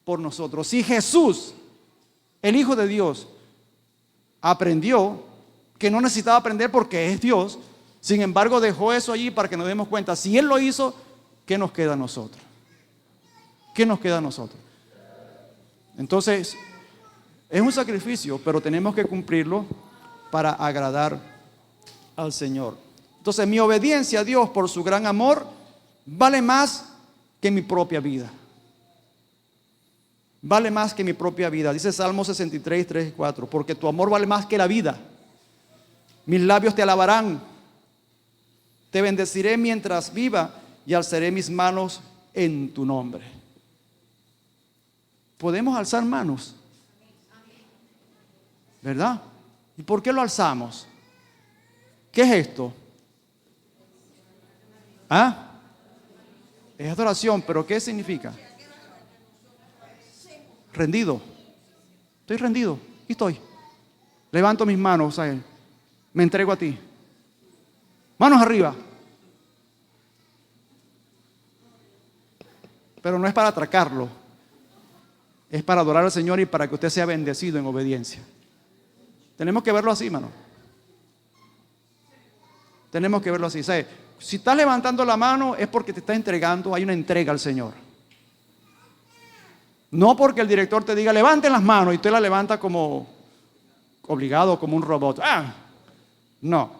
Por nosotros. Si Jesús, el Hijo de Dios, aprendió que no necesitaba aprender porque es Dios, sin embargo dejó eso allí para que nos demos cuenta. Si Él lo hizo, ¿qué nos queda a nosotros? ¿Qué nos queda a nosotros? Entonces, es un sacrificio, pero tenemos que cumplirlo para agradar al Señor. Entonces, mi obediencia a Dios por su gran amor vale más que mi propia vida. Vale más que mi propia vida. Dice Salmo 63, 3 y 4. Porque tu amor vale más que la vida. Mis labios te alabarán. Te bendeciré mientras viva y alzaré mis manos en tu nombre. Podemos alzar manos, ¿verdad? ¿Y por qué lo alzamos? ¿Qué es esto? ¿Ah? Es adoración, pero ¿qué significa? Rendido. Estoy rendido. Aquí estoy. Levanto mis manos a Él. Me entrego a ti. Manos arriba. Pero no es para atracarlo. Es para adorar al Señor y para que usted sea bendecido en obediencia. Tenemos que verlo así, hermano. Tenemos que verlo así. ¿Sabe? Si estás levantando la mano es porque te estás entregando. Hay una entrega al Señor. No porque el director te diga levanten las manos y usted la levanta como obligado, como un robot. No.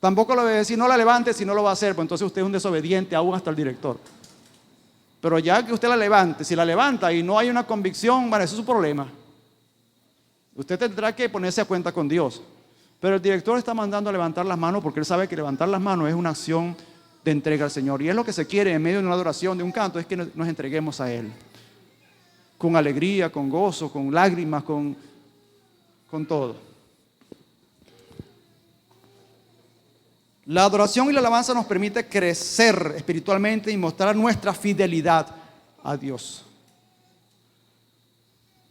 Tampoco le voy a decir no la levante si no lo va a hacer, pues entonces usted es un desobediente aún hasta el director. Pero ya que usted la levante, si la levanta y no hay una convicción, bueno, eso es su problema. Usted tendrá que ponerse a cuenta con Dios. Pero el director está mandando a levantar las manos porque él sabe que levantar las manos es una acción de entrega al Señor. Y es lo que se quiere en medio de una adoración, de un canto, es que nos entreguemos a Él. Con alegría, con gozo, con lágrimas, con todo. La adoración y la alabanza nos permite crecer espiritualmente y mostrar nuestra fidelidad a Dios.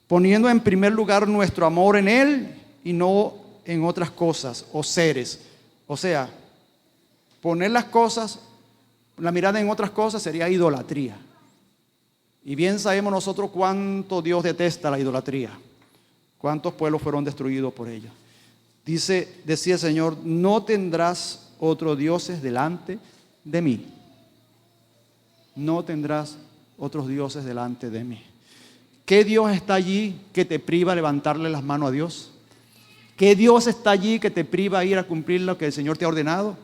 Poniendo en primer lugar nuestro amor en Él y no en otras cosas o seres. O sea, poner las cosas, la mirada en otras cosas sería idolatría. Y bien sabemos nosotros cuánto Dios detesta la idolatría. Cuántos pueblos fueron destruidos por ella. Decía el Señor, no tendrás otros dioses delante de mí. No tendrás otros dioses delante de mí. ¿Qué Dios está allí que te priva de levantarle las manos a Dios? ¿Qué Dios está allí que te priva de ir a cumplir lo que el Señor te ha ordenado?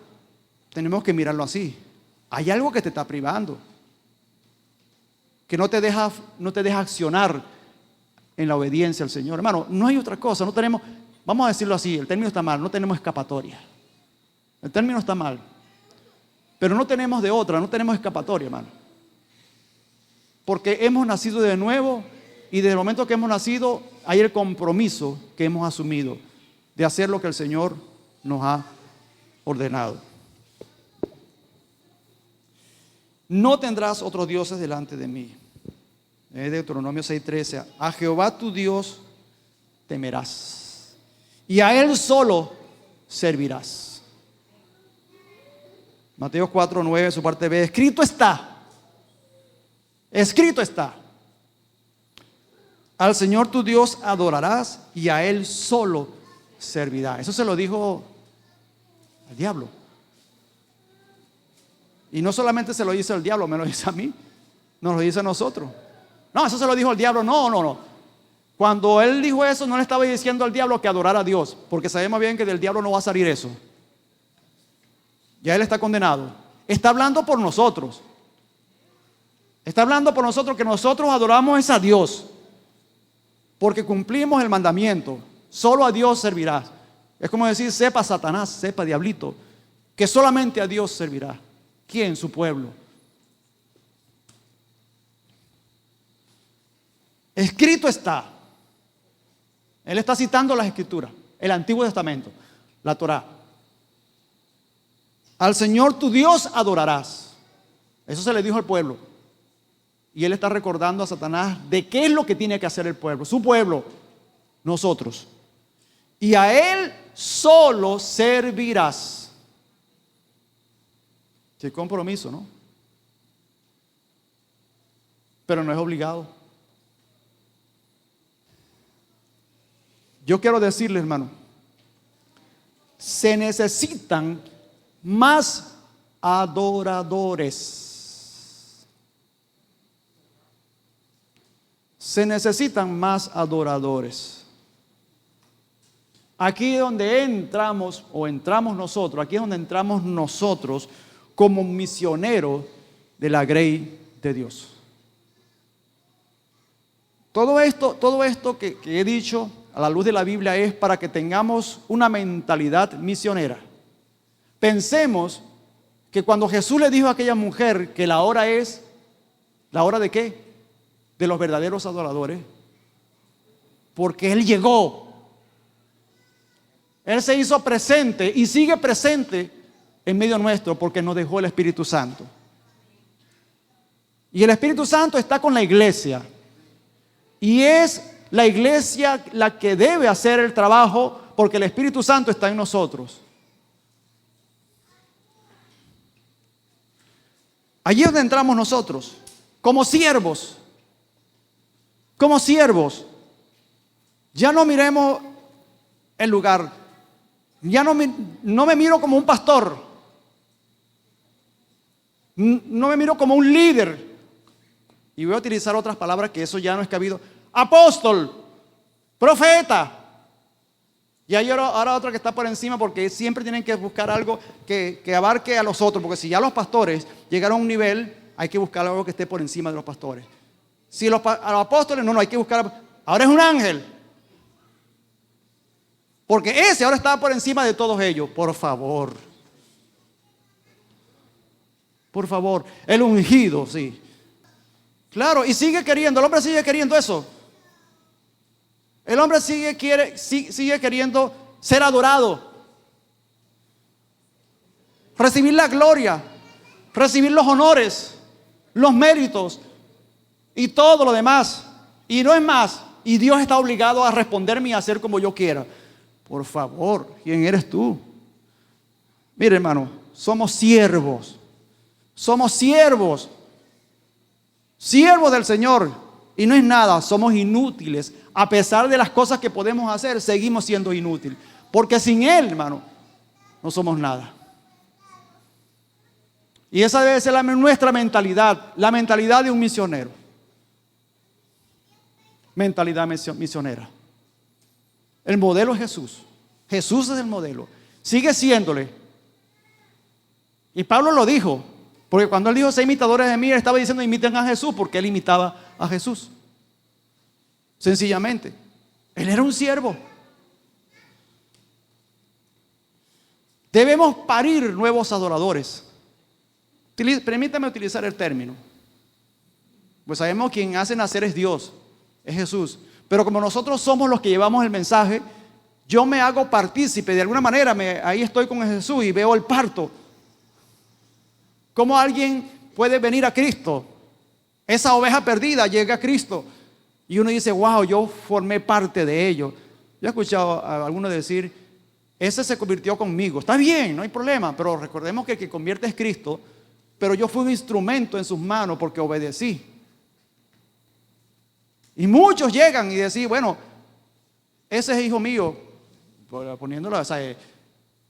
Tenemos que mirarlo así. Hay algo que te está privando, que no te deja accionar en la obediencia al Señor. Hermano, no hay otra cosa, no tenemos, vamos a decirlo así, el término está mal, no tenemos escapatoria. El término está mal, pero no tenemos de otra, no tenemos escapatoria, hermano. Porque hemos nacido de nuevo y desde el momento que hemos nacido hay el compromiso que hemos asumido de hacer lo que el Señor nos ha ordenado. No tendrás otros dioses delante de mí. Deuteronomio 6:13. A Jehová tu Dios temerás y a Él solo servirás. Mateo 4:9, su parte B. Escrito está. Escrito está. Al Señor tu Dios adorarás y a Él solo servirás. Eso se lo dijo al diablo. Y no solamente se lo dice al diablo, me lo dice a mí, nos lo dice a nosotros. No, eso se lo dijo al diablo, no. Cuando él dijo eso, no le estaba diciendo al diablo que adorara a Dios, porque sabemos bien que del diablo no va a salir eso. Ya él está condenado. Está hablando por nosotros. Está hablando por nosotros que nosotros adoramos a Dios, porque cumplimos el mandamiento. Solo a Dios servirás. Es como decir, sepa Satanás, sepa diablito, que solamente a Dios servirá. ¿Quién? Su pueblo. Escrito está. Él está citando las Escrituras, el Antiguo Testamento, la Torá. Al Señor tu Dios adorarás. Eso se le dijo al pueblo. Y él está recordando a Satanás de qué es lo que tiene que hacer el pueblo, su pueblo, nosotros. Y a él solo servirás. Qué compromiso, ¿no? Pero no es obligado. Yo quiero decirle, hermano, se necesitan más adoradores. Se necesitan más adoradores. Aquí es donde entramos nosotros, aquí es donde entramos nosotros como misioneros de la grey de Dios. Todo esto que he dicho a la luz de la Biblia es para que tengamos una mentalidad misionera. Pensemos que cuando Jesús le dijo a aquella mujer que la hora es, ¿la hora de qué? De los verdaderos adoradores. Porque Él llegó. Él se hizo presente y sigue presente en medio nuestro porque nos dejó el Espíritu Santo. Y el Espíritu Santo está con la iglesia. Y es la iglesia la que debe hacer el trabajo porque el Espíritu Santo está en nosotros. Allí es donde entramos nosotros, como siervos. Como siervos. Ya no miremos el lugar. Ya no me miro como un pastor. No me miro como un líder. Y voy a utilizar otras palabras que eso ya no es cabido. Apóstol, profeta. Y hay ahora otro que está por encima porque siempre tienen que buscar algo que abarque a los otros. Porque si ya los pastores llegaron a un nivel, hay que buscar algo que esté por encima de los pastores. Si a los apóstoles, no hay que buscar. Ahora es un ángel. Porque ese ahora está por encima de todos ellos. Por favor. Por favor. El ungido, sí. Claro, y sigue queriendo. El hombre sigue queriendo eso. El hombre sigue queriendo ser adorado. Recibir la gloria. Recibir los honores. Los méritos. Y todo lo demás. Y no es más. Y Dios está obligado a responderme y a hacer como yo quiera. Por favor, ¿quién eres tú? Mire, hermano, somos siervos. Somos siervos. Siervos del Señor. Y no es nada, somos inútiles. A pesar de las cosas que podemos hacer, seguimos siendo inútiles. Porque sin Él, hermano, no somos nada. Y esa debe ser nuestra mentalidad. La mentalidad de un misionero. Mentalidad misionera. El modelo es Jesús. Jesús es el modelo. Sigue siéndole. Y Pablo lo dijo. Porque cuando él dijo, sé imitadores de mí, él estaba diciendo, imiten a Jesús, porque él imitaba a Jesús. Sencillamente. Él era un siervo. Debemos parir nuevos adoradores. Permítame utilizar el término. Pues sabemos quien hace nacer es Dios, es Jesús. Pero como nosotros somos los que llevamos el mensaje, yo me hago partícipe. De alguna manera, ahí estoy con Jesús y veo el parto. ¿Cómo alguien puede venir a Cristo? Esa oveja perdida llega a Cristo. Y uno dice, wow, yo formé parte de ello. Yo he escuchado a algunos decir, ese se convirtió conmigo. Está bien, no hay problema. Pero recordemos que el que convierte es Cristo. Pero yo fui un instrumento en sus manos porque obedecí. Y muchos llegan y decir, bueno, ese es hijo mío, poniéndolo, o sea,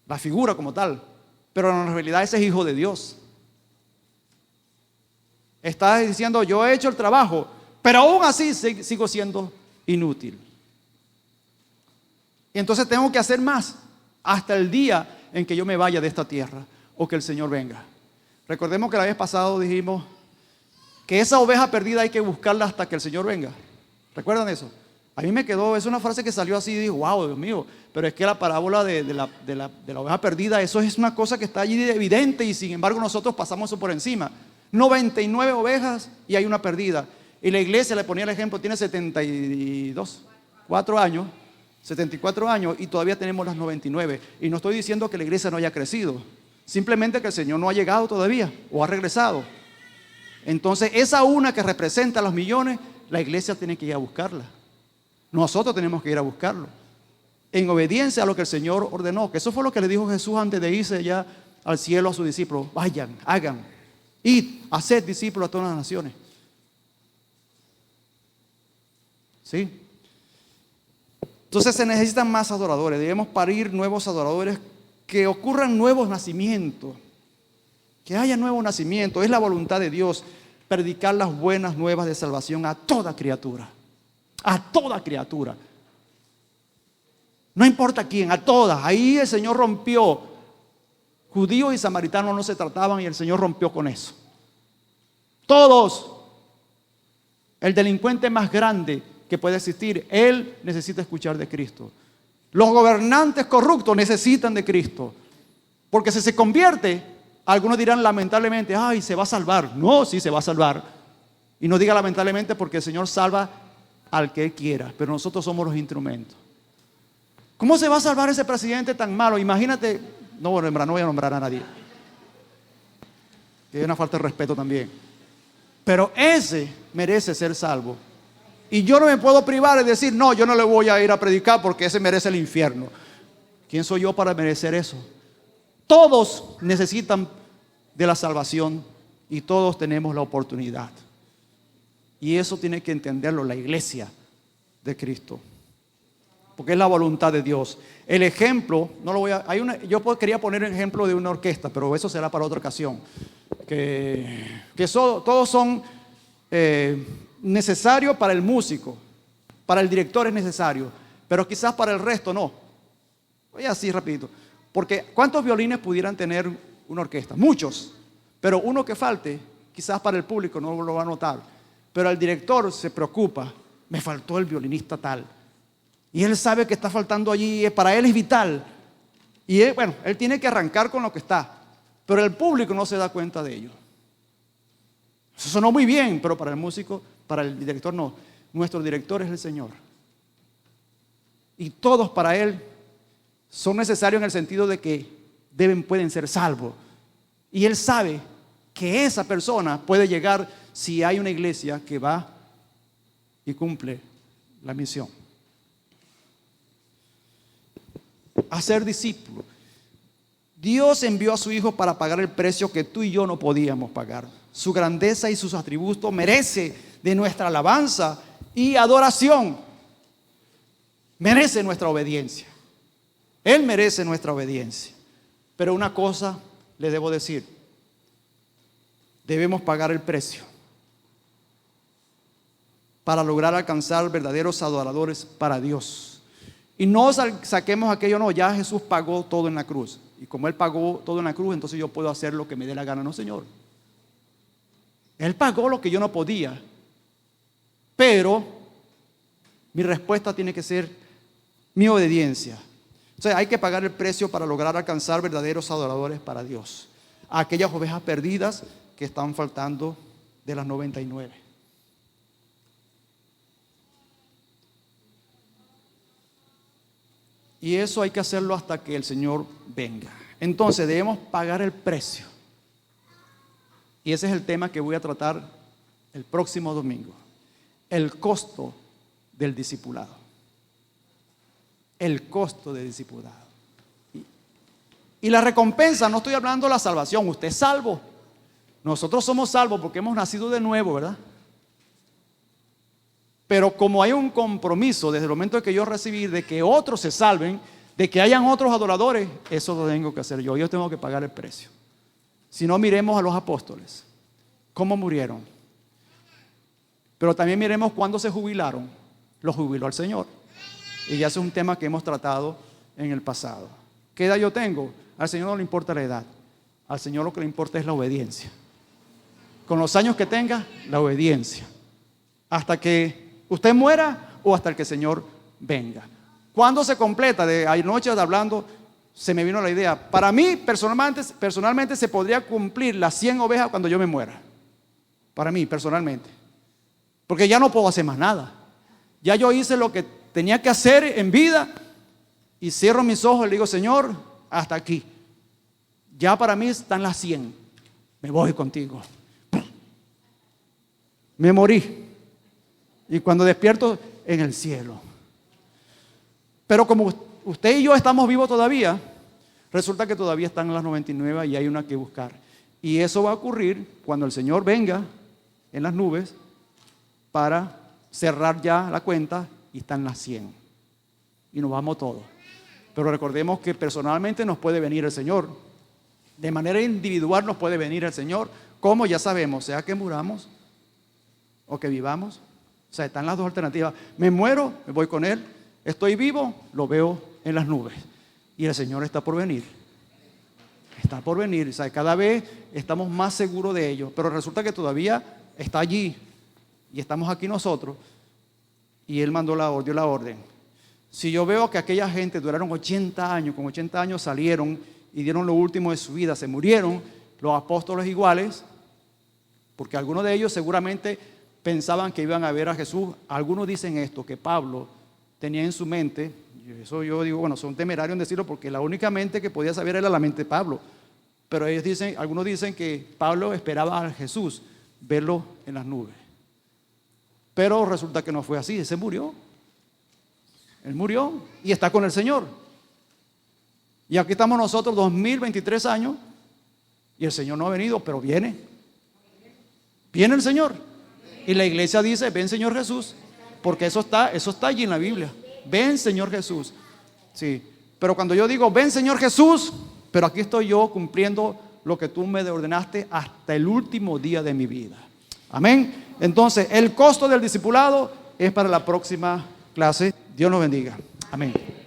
la figura como tal. Pero en realidad ese es hijo de Dios. Estás diciendo, yo he hecho el trabajo, pero aún así sigo siendo inútil. Y entonces tengo que hacer más hasta el día en que yo me vaya de esta tierra o que el Señor venga. Recordemos que la vez pasada dijimos que esa oveja perdida hay que buscarla hasta que el Señor venga. ¿Recuerdan eso? A mí me quedó, es una frase que salió así y digo, wow, Dios mío, pero es que la parábola de la oveja perdida, eso es una cosa que está allí evidente y sin embargo nosotros pasamos eso por encima. 99 ovejas y hay una perdida. Y la iglesia, le ponía el ejemplo, tiene 74 años y todavía tenemos las 99. Y no estoy diciendo que la iglesia no haya crecido, simplemente que el Señor no ha llegado todavía o ha regresado. Entonces, esa una que representa a los millones, la iglesia tiene que ir a buscarla. Nosotros tenemos que ir a buscarlo. En obediencia a lo que el Señor ordenó. Que eso fue lo que le dijo Jesús antes de irse ya al cielo a sus discípulos. Vayan, hagan, id, haced discípulos a todas las naciones. ¿Sí? Entonces se necesitan más adoradores. Debemos parir nuevos adoradores, que ocurran nuevos nacimientos. Que haya nuevo nacimiento. Es la voluntad de Dios predicar las buenas nuevas de salvación a toda criatura. A toda criatura. No importa quién, a todas. Ahí el Señor rompió. Judíos y samaritanos no se trataban y el Señor rompió con eso. Todos. El delincuente más grande que puede existir, él necesita escuchar de Cristo. Los gobernantes corruptos necesitan de Cristo. Porque si se convierte, algunos dirán lamentablemente, ay, se va a salvar. No, sí se va a salvar. Y no diga lamentablemente, porque el Señor salva al que Él quiera, pero nosotros somos los instrumentos. ¿Cómo se va a salvar ese presidente tan malo? Imagínate, no, bueno, en verdad no voy a nombrar a nadie, que es una falta de respeto también, pero ese merece ser salvo. Y yo no me puedo privar de decir, no, yo no le voy a ir a predicar porque ese merece el infierno. ¿Quién soy yo para merecer eso? Todos necesitan de la salvación y todos tenemos la oportunidad. Y eso tiene que entenderlo la iglesia de Cristo, porque es la voluntad de Dios. El ejemplo, no lo voy a, yo quería poner el ejemplo de una orquesta, pero eso será para otra ocasión. Todos son necesarios para el músico, para el director es necesario, pero quizás para el resto no. Voy así rapidito, porque ¿cuántos violines pudieran tener una orquesta? Muchos, pero uno que falte, quizás para el público no lo va a notar, pero el director se preocupa, me faltó el violinista tal. Y él sabe que está faltando allí, para él es vital. Y él, bueno, él tiene que arrancar con lo que está. Pero el público no se da cuenta de ello. Eso sonó muy bien, pero para el músico, para el director no. Nuestro director es el Señor. Y todos para Él son necesarios en el sentido de que pueden ser salvos. Y Él sabe que esa persona puede llegar si hay una iglesia que va y cumple la misión. Hacer discípulos. Dios envió a su Hijo para pagar el precio que tú y yo no podíamos pagar. Su grandeza y sus atributos merece de nuestra alabanza y adoración. Merece nuestra obediencia. Él merece nuestra obediencia. Pero una cosa le debo decir: debemos pagar el precio para lograr alcanzar verdaderos adoradores para Dios. Y no saquemos aquello, no, ya Jesús pagó todo en la cruz. Y como Él pagó todo en la cruz, entonces yo puedo hacer lo que me dé la gana. No, Señor. Él pagó lo que yo no podía. Pero mi respuesta tiene que ser mi obediencia. O sea, hay que pagar el precio para lograr alcanzar verdaderos adoradores para Dios. A aquellas ovejas perdidas que están faltando de las 99. Y eso hay que hacerlo hasta que el Señor venga. Entonces debemos pagar el precio. Y ese es el tema que voy a tratar el próximo domingo. El costo del discipulado. El costo del discipulado. Y la recompensa, no estoy hablando de la salvación. Usted es salvo. Nosotros somos salvos porque hemos nacido de nuevo, ¿verdad? Pero como hay un compromiso desde el momento que yo recibí de que otros se salven, de que hayan otros adoradores, eso lo tengo que hacer yo. Yo tengo que pagar el precio. Si no, miremos a los apóstoles, cómo murieron. Pero también miremos cuándo se jubilaron. Los jubiló al Señor. Y ya ese es un tema que hemos tratado en el pasado. ¿Qué edad yo tengo? Al Señor no le importa la edad. Al Señor lo que le importa es la obediencia. Con los años que tenga, la obediencia. Hasta que usted muera o hasta que el Señor venga. ¿Cuándo se completa? De anoche hablando, se me vino la idea. Para mí, personalmente se podría cumplir las 100 ovejas cuando yo me muera. Para mí, personalmente. Porque ya no puedo hacer más nada. Ya yo hice lo que tenía que hacer en vida y cierro mis ojos y le digo, Señor, hasta aquí. Ya para mí están las 100. Me voy contigo. me morí. Y cuando despierto, en el cielo. Pero como usted y yo estamos vivos todavía, resulta que todavía están las 99 y hay una que buscar. Y eso va a ocurrir cuando el Señor venga en las nubes para cerrar ya la cuenta y están las 100. Y nos vamos todos. Pero recordemos que personalmente nos puede venir el Señor. De manera individual nos puede venir el Señor. Como ya sabemos, sea que muramos o que vivamos. O sea, están las dos alternativas. Me muero, me voy con Él. Estoy vivo, lo veo en las nubes. Y el Señor está por venir. Está por venir. O sea, cada vez estamos más seguros de ello. Pero resulta que todavía está allí. Y estamos aquí nosotros. Y Él dio la orden. Si yo veo que aquella gente duraron 80 años, con 80 años salieron y dieron lo último de su vida, se murieron, los apóstoles iguales, porque algunos de ellos seguramente pensaban que iban a ver a Jesús. Algunos dicen esto, que Pablo tenía en su mente, y eso yo digo, bueno, son temerarios en decirlo porque la única mente que podía saber era la mente de Pablo. Pero algunos dicen que Pablo esperaba a Jesús verlo en las nubes. Pero resulta que no fue así, se murió. Él murió y está con el Señor. Y aquí estamos nosotros, 2023 años, y el Señor no ha venido, pero viene. Viene el Señor. Y la iglesia dice, ven Señor Jesús, porque eso está allí en la Biblia. Ven Señor Jesús. Sí, pero cuando yo digo, ven Señor Jesús, pero aquí estoy yo cumpliendo lo que tú me ordenaste hasta el último día de mi vida. Amén. Entonces, el costo del discipulado es para la próxima clase. Dios nos bendiga. Amén.